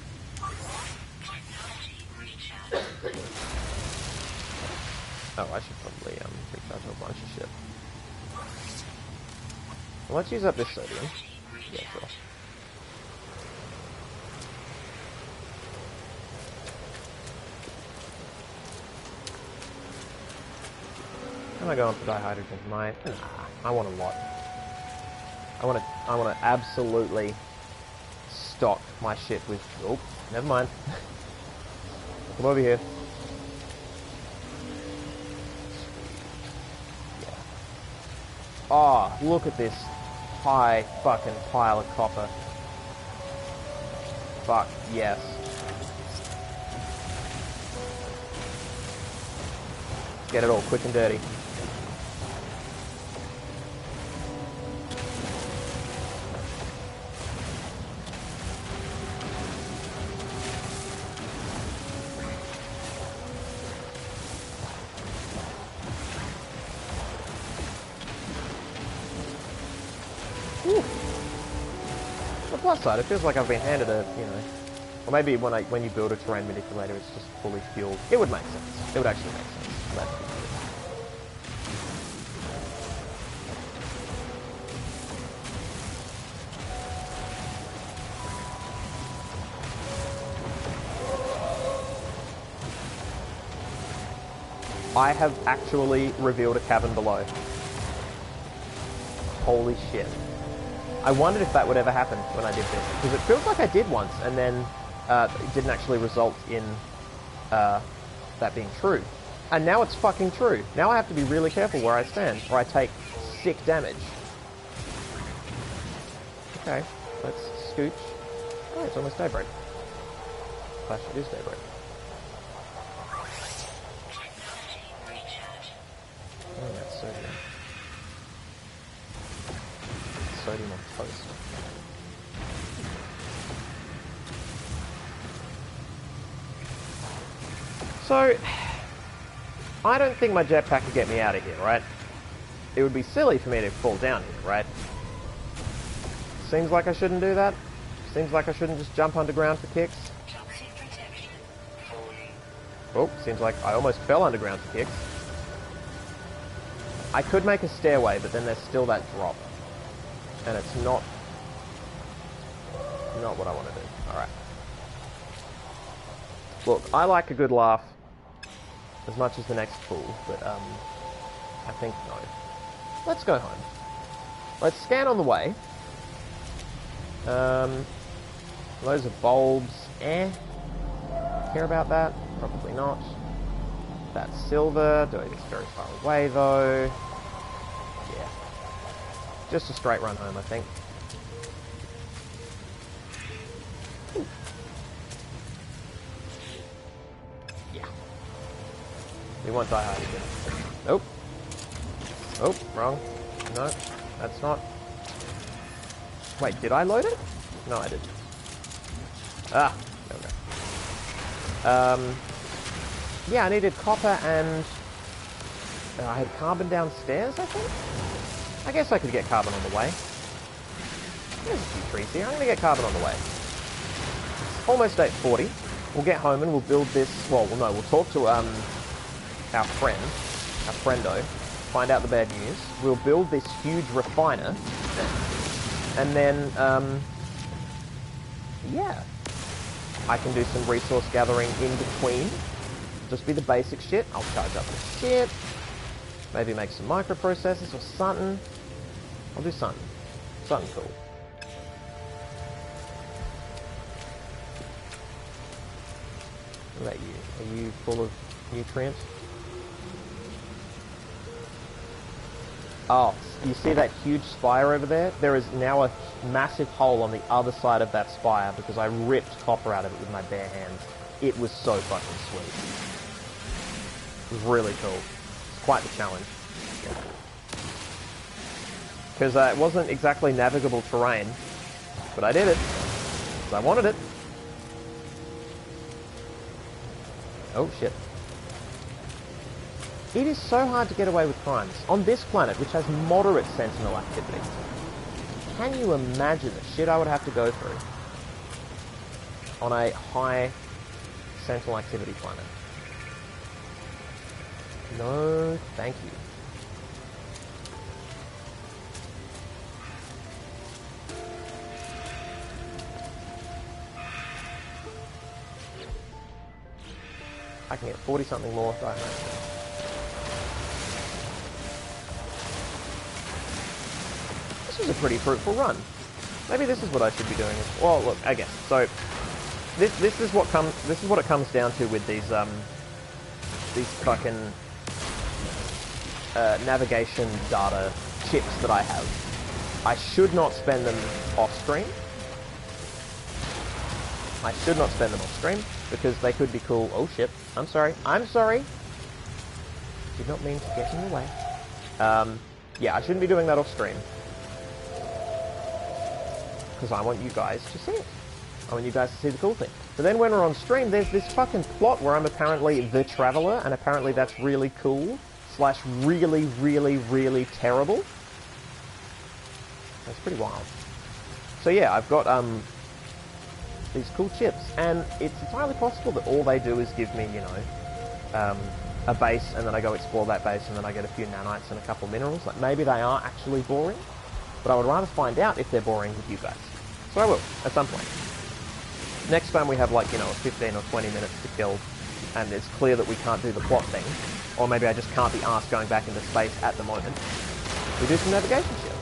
[SPEAKER 1] Oh, I should probably recharge a bunch of shit. Well, let's use up this sodium. Yeah, sure. Am I going for dihydrogen? Nah, I want a lot. I want to absolutely stock my shit with. Oh, never mind. Come over here. Yeah. Oh, look at this high fucking pile of copper. Fuck yes. Let's get it all quick and dirty. Plus side, it feels like I've been handed a, you know, or maybe when you build a terrain manipulator, it's just fully fueled. It would make sense. It would actually make sense. Left. I have actually revealed a cabin below. Holy shit. I wondered if that would ever happen when I did this, because it feels like I did once, and then it didn't actually result in that being true. And now it's fucking true. Now I have to be really careful where I stand, or I take sick damage. Okay, let's scooch. Oh, it's almost daybreak. Flash, it is daybreak. Oh, that's sodium. Sodium on toast. So, I don't think my jetpack could get me out of here, right? It would be silly for me to fall down here, right? Seems like I shouldn't do that. Seems like I shouldn't just jump underground for kicks. Oh, seems like I almost fell underground for kicks. I could make a stairway, but then there's still that drop. And it's not what I want to do. Alright. Look, I like a good laugh as much as the next fool, but I think no. Let's go home. Let's scan on the way. Those are bulbs. Care about that? Probably not. That's silver. Doing this very far away though. Yeah. Just a straight run home, I think. Yeah. We won't die hard again. Nope. Oh, wrong. No, that's not. Wait, did I load it? No, I didn't. Ah, there we go. Yeah, I needed copper and I had carbon downstairs, I think? I guess I could get carbon on the way. There's a few trees here. I'm going to get carbon on the way. It's almost 8:40. We'll get home and we'll build this... Well, no, we'll talk to our friendo, find out the bad news. We'll build this huge refiner. And then, yeah. I can do some resource gathering in between. Just be the basic shit. I'll charge up the shit. Maybe make some microprocessors or something. I'll do something. Something cool. What about you? Are you full of nutrients? Oh, you see that huge spire over there? There is now a massive hole on the other side of that spire because I ripped copper out of it with my bare hands. It was so fucking sweet. It was really cool. It's quite the challenge. Because it wasn't exactly navigable terrain, but I did it. Because I wanted it. Oh shit. It is so hard to get away with crimes. On this planet, which has moderate sentinel activity, can you imagine the shit I would have to go through on a high sentinel activity planet? No, thank you. I can get 40 something more if I have. This was a pretty fruitful run. Maybe this is what I should be doing. Well, look, I guess. So this is what it comes down to with these fucking navigation data chips that I have. I should not spend them off screen. I should not spend them off screen because they could be cool. Oh shit! I'm sorry. I'm sorry. Did not mean to get in the way. Yeah, I shouldn't be doing that off screen. Because I want you guys to see it. I want you guys to see the cool thing. But then when we're on stream, there's this fucking plot where I'm apparently the Traveler, and apparently that's really cool, / really, really, really terrible. That's pretty wild. So yeah, I've got these cool chips, and it's entirely possible that all they do is give me, you know, a base and then I go explore that base and then I get a few nanites and a couple minerals. Like, maybe they are actually boring, but I would rather find out if they're boring with you guys. So I will, at some point. Next time we have, like, 15 or 20 minutes to kill, and it's clear that we can't do the plot thing, or maybe I just can't be asked going back into space at the moment, we do some navigation shit.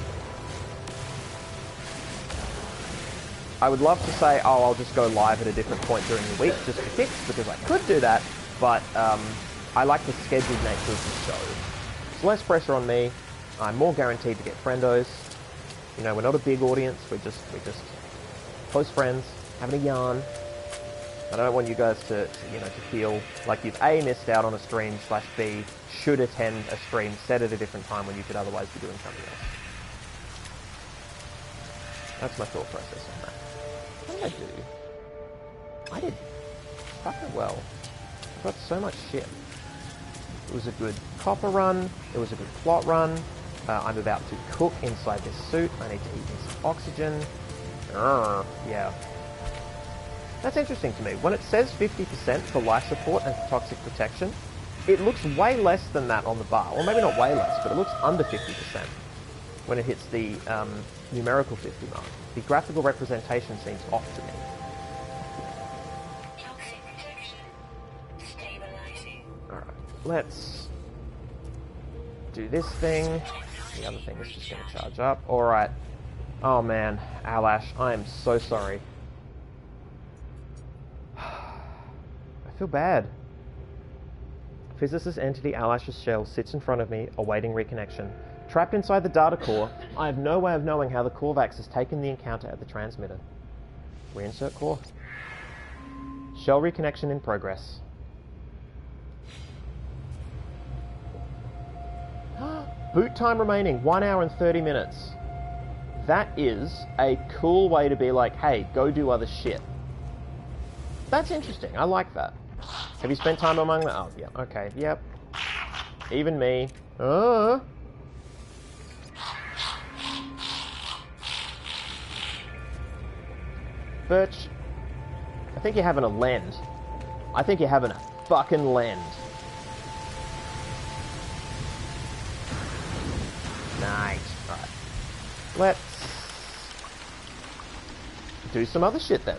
[SPEAKER 1] I would love to say, oh, I'll just go live at a different point during the week just for kicks, because I could do that, but I like the scheduled nature of the show. It's less pressure on me. I'm more guaranteed to get friendos. We're not a big audience. We're just close friends, having a yarn. I don't want you guys to feel like you've A, missed out on a stream, / B, should attend a stream set at a different time when you could otherwise be doing something else. That's my thought process on that. What did I do? I did fucking well. I got so much shit. It was a good copper run. It was a good plot run. I'm about to cook inside this suit. I need to eat me some oxygen. Yeah. That's interesting to me. When it says 50% for life support and for toxic protection, it looks way less than that on the bar. Or maybe not way less, but it looks under 50% when it hits the numerical 50 mark. The graphical representation seems off to me.
[SPEAKER 2] Toxic protection. Stabilizing.
[SPEAKER 1] Alright, let's do this thing. The other thing is just going to charge up. Alright. Oh man, Alash, I am so sorry. I feel bad. Physicist entity Alash's shell sits in front of me, awaiting reconnection. Trapped inside the data core, I have no way of knowing how the Korvax has taken the encounter at the transmitter. Reinsert core. Shell reconnection in progress. Boot time remaining, 1 hour and 30 minutes. That is a cool way to be like, hey, go do other shit. That's interesting, I like that. Have you spent time among the... Oh, yeah, okay, yep. Even me. Birch, I think you're having a lend. I think you're having a fucking lend. Nice. Alright. Let's do some other shit then.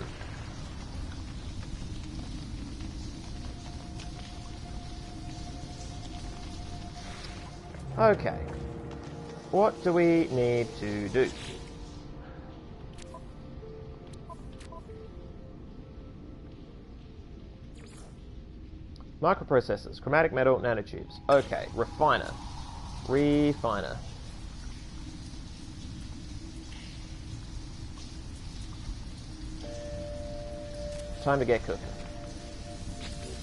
[SPEAKER 1] Okay. What do we need to do? Microprocessors, chromatic metal, nanotubes. Okay, refiner. Refiner. Time to get cooking.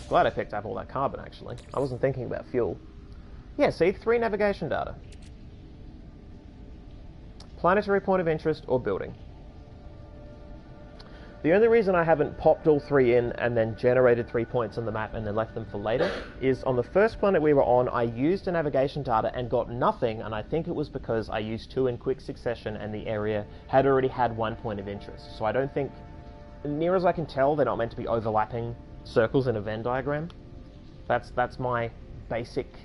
[SPEAKER 1] Glad I picked up all that carbon, actually. I wasn't thinking about fuel. Yeah, see, 3 navigation data. Planetary point of interest or building. The only reason I haven't popped all 3 in and then generated 3 points on the map and then left them for later is on the first planet we were on, I used a navigation data and got nothing, and I think it was because I used 2 in quick succession and the area had already had 1 point of interest. So I don't think, near as I can tell, they're not meant to be overlapping circles in a Venn diagram. That's my basic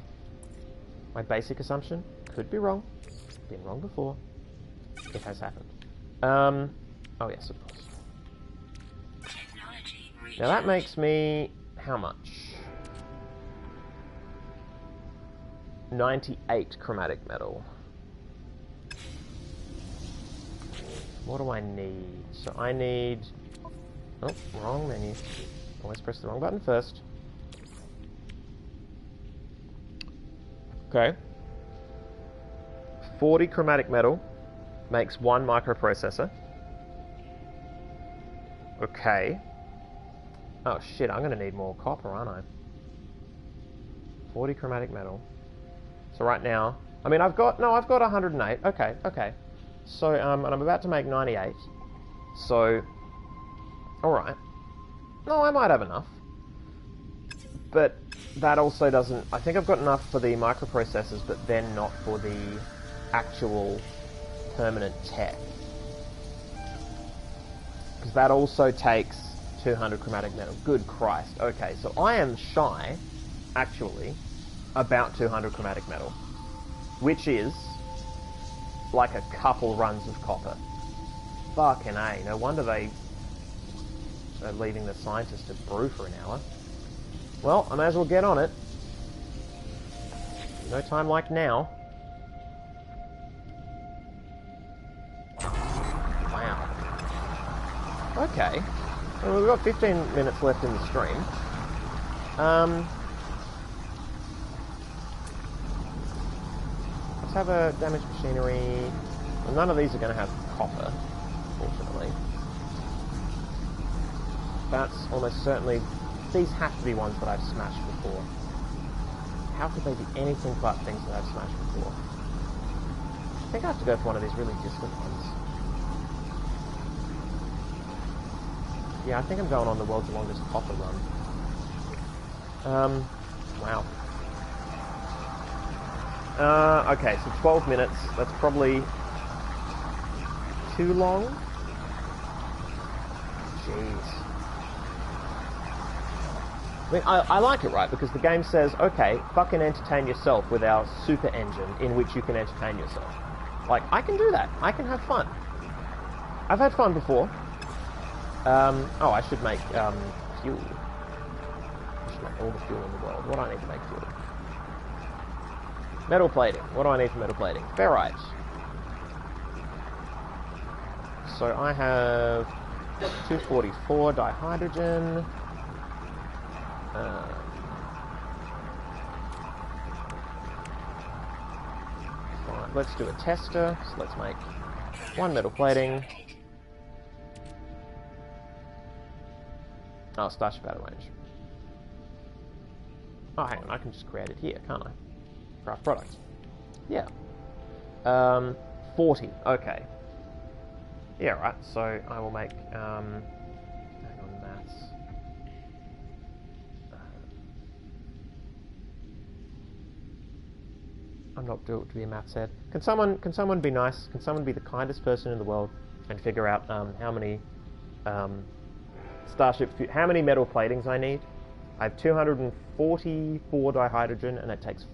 [SPEAKER 1] assumption. Could be wrong. Been wrong before. It has happened. Oh yes, of course. Now that makes me... how much? 98 chromatic metal. What do I need? So I need... oh, wrong menu. Always press the wrong button first. Okay. 40 chromatic metal makes 1 microprocessor. Okay. Oh shit, I'm gonna need more copper, aren't I? 40 chromatic metal. So right now, I mean, I've got 108. Okay, okay. So, and I'm about to make 98. So, alright. No, I might have enough. But that also doesn't... I think I've got enough for the microprocessors, but then not for the actual permanent tech. Because that also takes 200 chromatic metal. Good Christ. Okay, so I am shy actually, about 200 chromatic metal, which is like a couple runs of copper. Fucking A. No wonder they are leaving the scientists to brew for an hour. Well, I may as well get on it. No time like now. Wow. Okay. Well, we've got 15 minutes left in the stream. Let's have a damaged machinery. Well, none of these are going to have copper, fortunately. That's almost certainly... These have to be ones that I've smashed before. How could they be anything but things that I've smashed before? I think I have to go for one of these really distant ones. Yeah, I think I'm going on the world's longest copper run. Wow. Okay, so 12 minutes. That's probably too long. Jeez. I mean, I like it, right? Because the game says, okay, fucking entertain yourself with our super engine in which you can entertain yourself. Like, I can do that. I can have fun. I've had fun before. Oh, I should make, fuel. I should make all the fuel in the world. What do I need to make fuel? Metal plating. What do I need for metal plating? Ferrite. So I have 244 dihydrogen. Fine, let's do a tester. So let's make one metal plating. Oh, Starship out of range. Oh, hang on, I can just create it here, can't I? Craft product. Yeah. 40, okay. Yeah, right, so I will make, hang on, maths. I'm not built to be a maths head. Can someone be nice? Can someone be the kindest person in the world and figure out how many how many metal platings I need? I have 244 dihydrogen, and it takes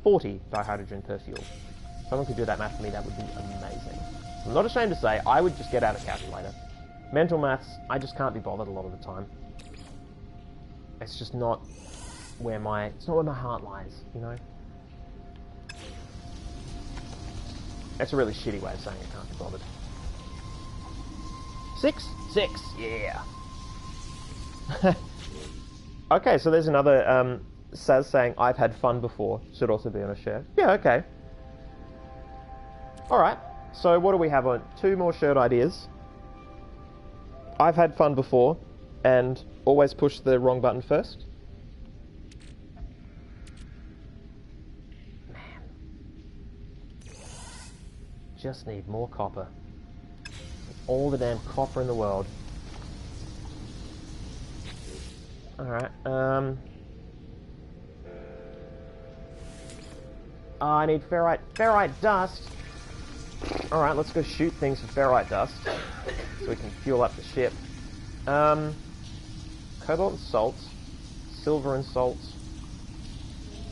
[SPEAKER 1] 40 dihydrogen per fuel. If someone could do that math for me, that would be amazing. I'm not ashamed to say, I would just get out a calculator. Mental maths, I just can't be bothered a lot of the time. It's just not where my heart lies, you know? That's a really shitty way of saying I can't be bothered. 6? 6, yeah. Okay, so there's another Saz saying, I've had fun before. Should also be on a shirt. Yeah, okay. Alright, so what do we have on? 2 more shirt ideas. I've had fun before, and always push the wrong button first. Man. Just need more copper. All the damn copper in the world. Alright, oh, I need ferrite dust. Alright, let's go shoot things for ferrite dust so we can fuel up the ship. Cobalt and salt, silver and salt.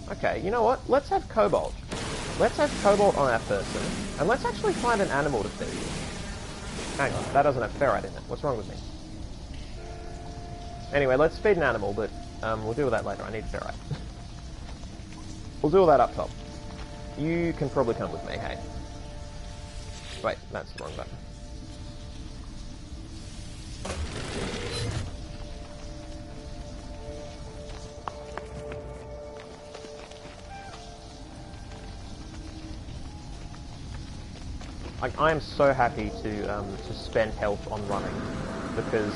[SPEAKER 1] Okay, you know what? Let's have cobalt. Let's have cobalt on our person, and let's actually find an animal to feed. Hang on, that doesn't have ferrite in it. What's wrong with me? Anyway, let's feed an animal, but we'll deal with that later. I need ferrite. We'll do all that up top. You can probably come with me, hey. Wait, that's the wrong button. Like, I am so happy to spend health on running, because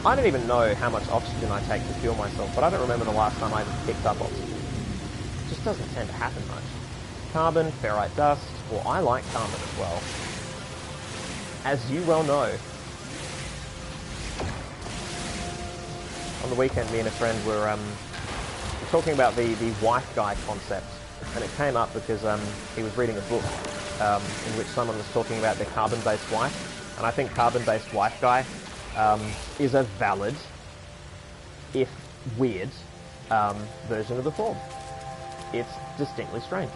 [SPEAKER 1] I don't even know how much oxygen I take to fuel myself, but I don't remember the last time I even picked up oxygen. It just doesn't tend to happen much. Carbon, ferrite dust, well, I like carbon as well. As you well know. On the weekend, me and a friend were talking about the wife guy concept, and it came up because he was reading a book in which someone was talking about their carbon-based wife, and I think carbon-based wife guy is a valid, if weird, version of the form. It's distinctly strange.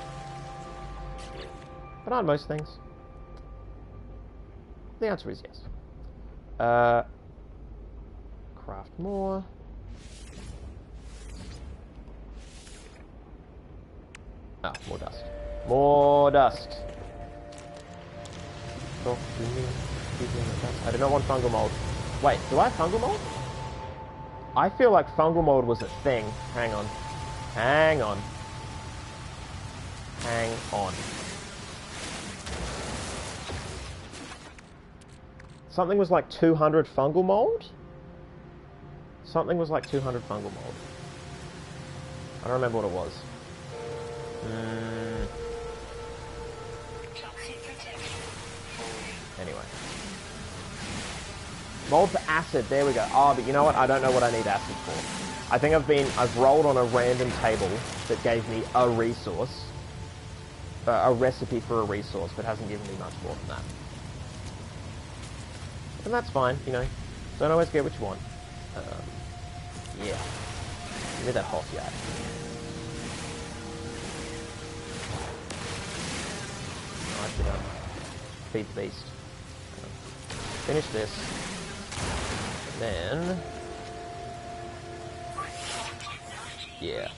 [SPEAKER 1] But aren't most things? The answer is yes. Craft more. Ah, more dust. More dust. Talk to me. I do not want fungal mold. Wait, do I have fungal mold? I feel like fungal mold was a thing. Hang on. Hang on. Hang on. Something was like 200 fungal mold? Something was like 200 fungal mold. I don't remember what it was. Anyway. Mold for acid, there we go. Oh, but you know what? I don't know what I need acid for. I think I've rolled on a random table that gave me a resource. A recipe for a resource, but hasn't given me much more than that. And that's fine, you know. Don't always get what you want. Yeah. Give me that hot yard. Nice enough. Feed the beast. Finish this. Then... yeah.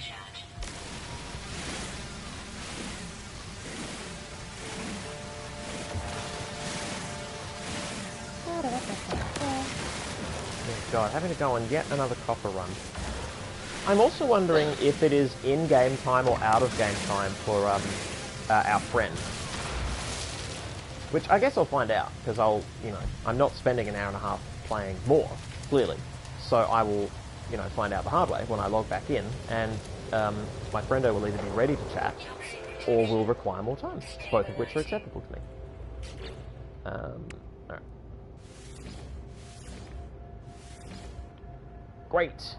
[SPEAKER 1] Oh god, having to go on yet another copper run. I'm also wondering if it is in-game time or out-of-game time for our friend. Which I guess I'll find out, because I'm not spending an hour and a half playing more, clearly. So I will, find out the hard way when I log back in, and my friendo will either be ready to chat, or will require more time, both of which are acceptable to me. Alright. Great.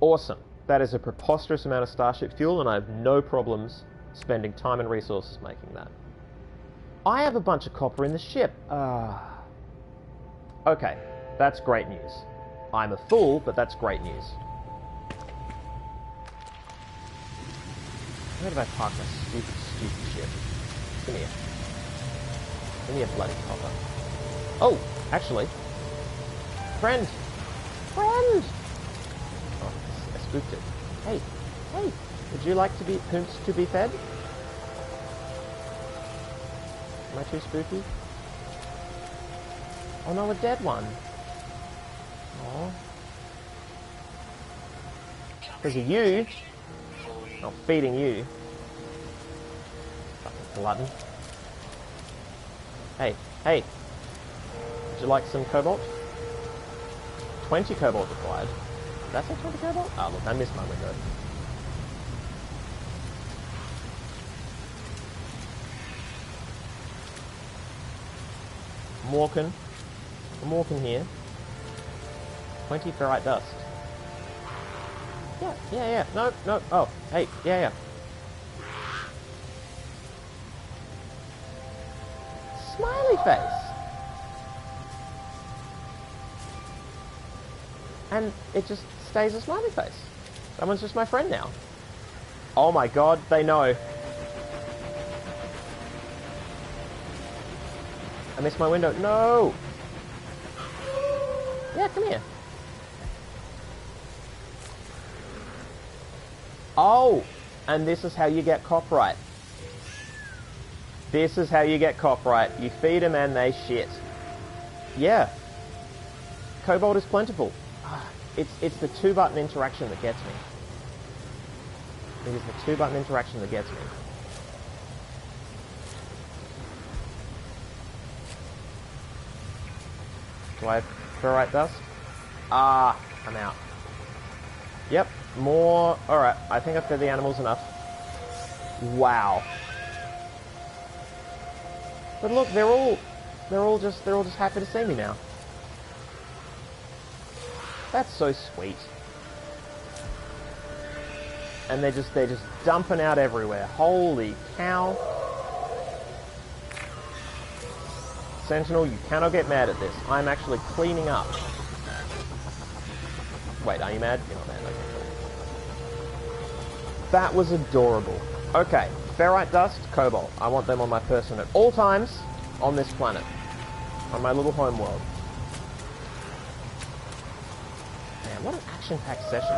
[SPEAKER 1] Awesome. That is a preposterous amount of starship fuel, and I have no problems spending time and resources making that. I have a bunch of copper in the ship. Okay, that's great news. I'm a fool, but that's great news. Where did I park my stupid ship? Come here. Give me a bloody copper. Oh, actually. Friend! Friend! Oh, I spooked it. Hey, hey, would you like to be fed? Am I too spooky? Oh no, a dead one. Oh. Because of you. Not feeding you. Fucking glutton. Hey, hey. Would you like some cobalt? 20 cobalt required. Did that say 20 cobalt? Oh look, I missed my window. I'm walking here. 20 ferrite dust. Yeah. No. Oh, hey, yeah. Smiley face. And it just stays a smiley face. Someone's just my friend now. Oh my god, they know. I missed my window. No! Yeah, come here. Oh! And this is how you get copyright. This is how you get copyright. You feed them and they shit. Yeah. Cobalt is plentiful. It's the 2-button interaction that gets me. It is the 2-button interaction that gets me. Do I have ferrite dust? Ah, I'm out. Yep, more. Alright, I think I've fed the animals enough. Wow. But look, they're all just happy to see me now. That's so sweet. And they're just dumping out everywhere. Holy cow. Sentinel, you cannot get mad at this. I'm actually cleaning up. Wait, are you mad? You're not mad. Okay, cool. That was adorable. Okay, ferrite dust, cobalt. I want them on my person at all times on this planet. On my little home world. Man, what an action-packed session.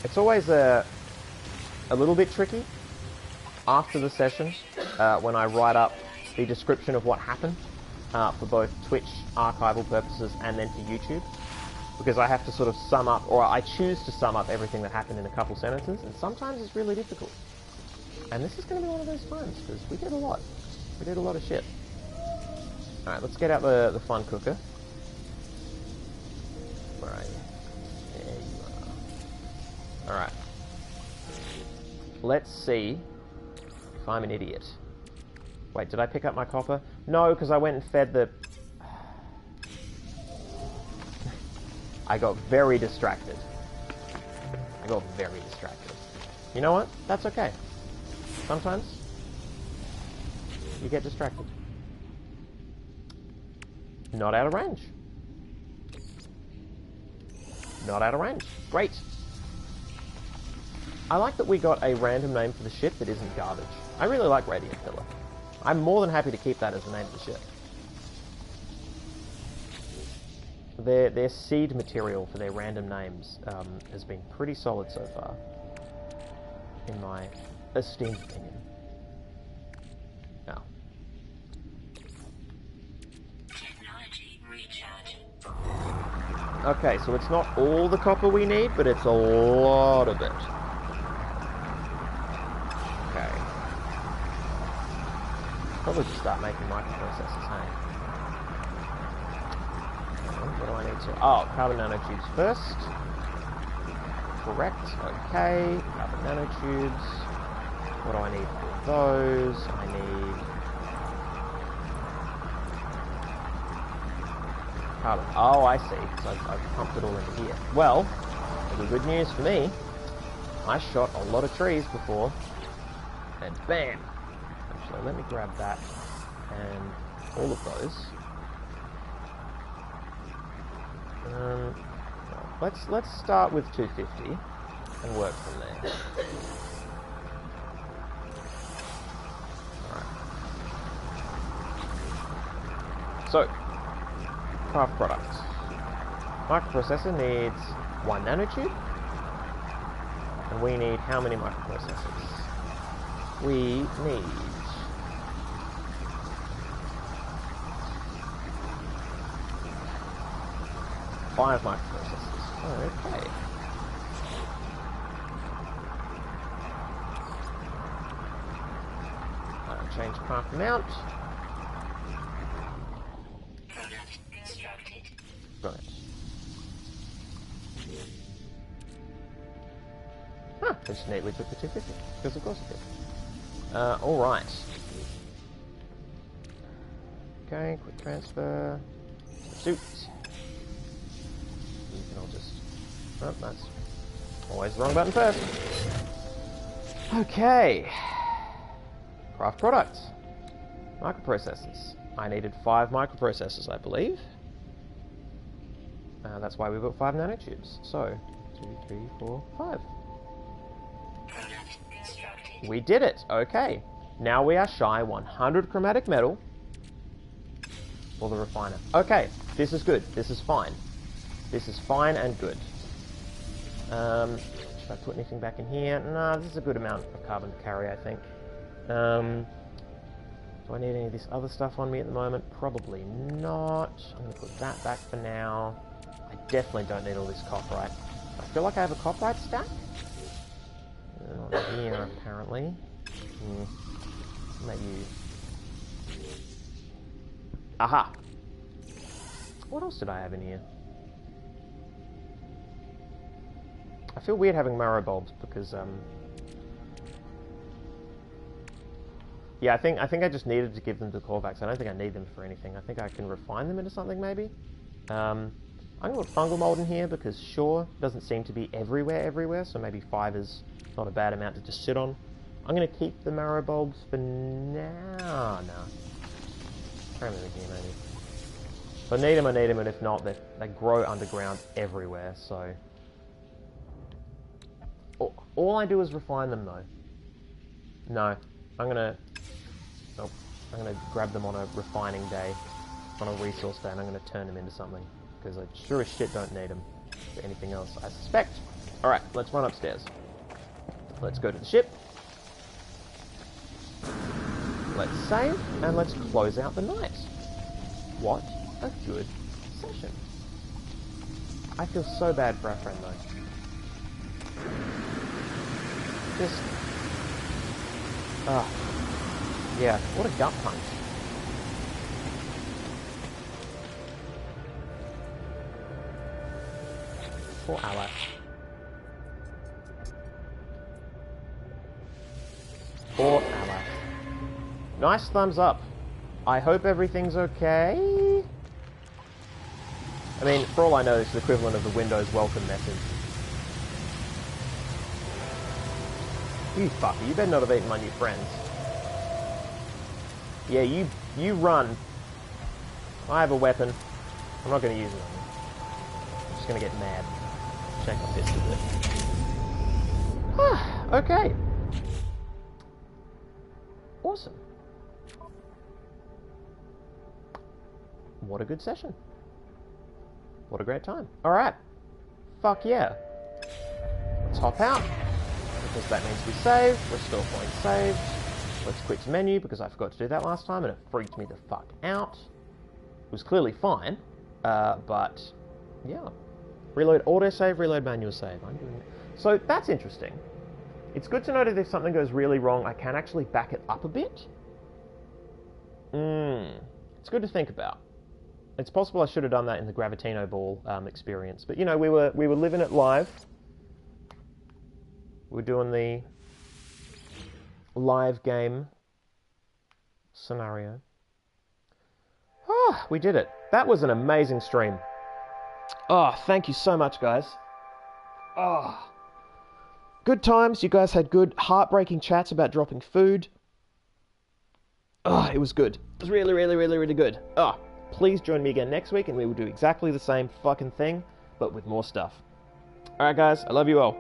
[SPEAKER 1] It's always a little bit tricky after the session when I write up the description of what happened for both Twitch archival purposes and then for YouTube, because I have to sort of sum up, or I choose to sum up everything that happened in a couple sentences, and sometimes it's really difficult. And this is going to be one of those times, because we did a lot. We did a lot of shit. Alright, let's get out the fun cooker. Where are you? There you are. Alright. Let's see if I'm an idiot. Wait, did I pick up my copper? No, because I went and fed the... I got very distracted. You know what? That's okay. Sometimes you get distracted. Not out of range. Not out of range. Great. I like that we got a random name for the ship that isn't garbage. I really like Radiant Pillar. I'm more than happy to keep that as the name of the ship. Their seed material for their random names has been pretty solid so far, in my esteemed opinion. Now.
[SPEAKER 2] Technology recharge.
[SPEAKER 1] Okay, so it's not all the copper we need, but it's a lot of it. Okay. Probably just start making microprocessors, hey? What do I need to... Oh, carbon nanotubes first. Correct, okay. Carbon nanotubes. What do I need for those? I need... carbon. Oh, I see. So I've pumped it all into here. Well, the good news for me, I shot a lot of trees before, and bam! Actually, let me grab that and all of those. Let's start with 250 and work from there. Alright. So, craft products. Microprocessor needs 1 nanotube. And we need how many microprocessors? We need... 5 microprocessors. Okay. Change craft amount.
[SPEAKER 2] Product constructed.
[SPEAKER 1] Got it. Huh, I just neatly took the 250, because of course it did. Alright. Okay, quick transfer. Suit. You can all just... Oh, that's always the wrong button first. Okay. Craft products. Microprocessors. I needed 5 microprocessors, I believe. That's why we built 5 nanotubes. So, 2, 3, 4, 5.
[SPEAKER 2] Product constructed.
[SPEAKER 1] We did it. Okay. Now we are shy 100 chromatic metal for the refiner. Okay. This is good. This is fine. This is fine and good. Should I put anything back in here? No, this is a good amount of carbon to carry, I think. Do I need any of this other stuff on me at the moment? Probably not. I'm going to put that back for now. I definitely don't need all this copperite. I feel like I have a copperite stack. Not here, apparently. Maybe... Aha! What else did I have in here? I feel weird having marrow bulbs because, yeah, I think I just needed to give them to Korvax. I don't think I need them for anything. I think I can refine them into something, maybe? I'm going to put fungal mold in here because, sure, it doesn't seem to be everywhere, so maybe 5 is not a bad amount to just sit on. I'm going to keep the marrow bulbs for now. No. Throw them in here, maybe. If I need them, I need them, and if not, they grow underground everywhere, so... All I do is refine them, though. No. I'm going to grab them on a refining day, on a resource day, and I'm going to turn them into something. Because I sure as shit don't need them for anything else, I suspect. Alright, let's run upstairs. Let's go to the ship. Let's save, and let's close out the night. What a good session. I feel so bad for our friend, though. Just... yeah, what a gut punch. Poor Alas. Poor Alas. Nice thumbs up. I hope everything's okay. I mean, for all I know, it's the equivalent of the Windows welcome message. You fucker, you better not have eaten my new friends. Yeah, you run. I have a weapon. I'm not going to use it on you. I'm just going to get mad. Shake my fist a bit. Okay. Awesome. What a good session. What a great time. Alright. Fuck yeah. Let's hop out. Because that means we save. Restore point saved. Let's quit menu because I forgot to do that last time and it freaked me the fuck out. It was clearly fine. But yeah. Reload autosave, reload manual save. I'm doing it. So that's interesting. It's good to know that if something goes really wrong, I can actually back it up a bit. It's good to think about. It's possible I should have done that in the Gravitino Ball experience, but you know, we were living it live. We were doing the live game scenario. We did it. That was an amazing stream. Thank you so much, guys. Good times. You guys had good, heartbreaking chats about dropping food. It was good. It was really, really, really, really good. Please join me again next week and we will do exactly the same fucking thing, but with more stuff. Alright guys, I love you all.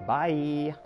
[SPEAKER 1] Bye.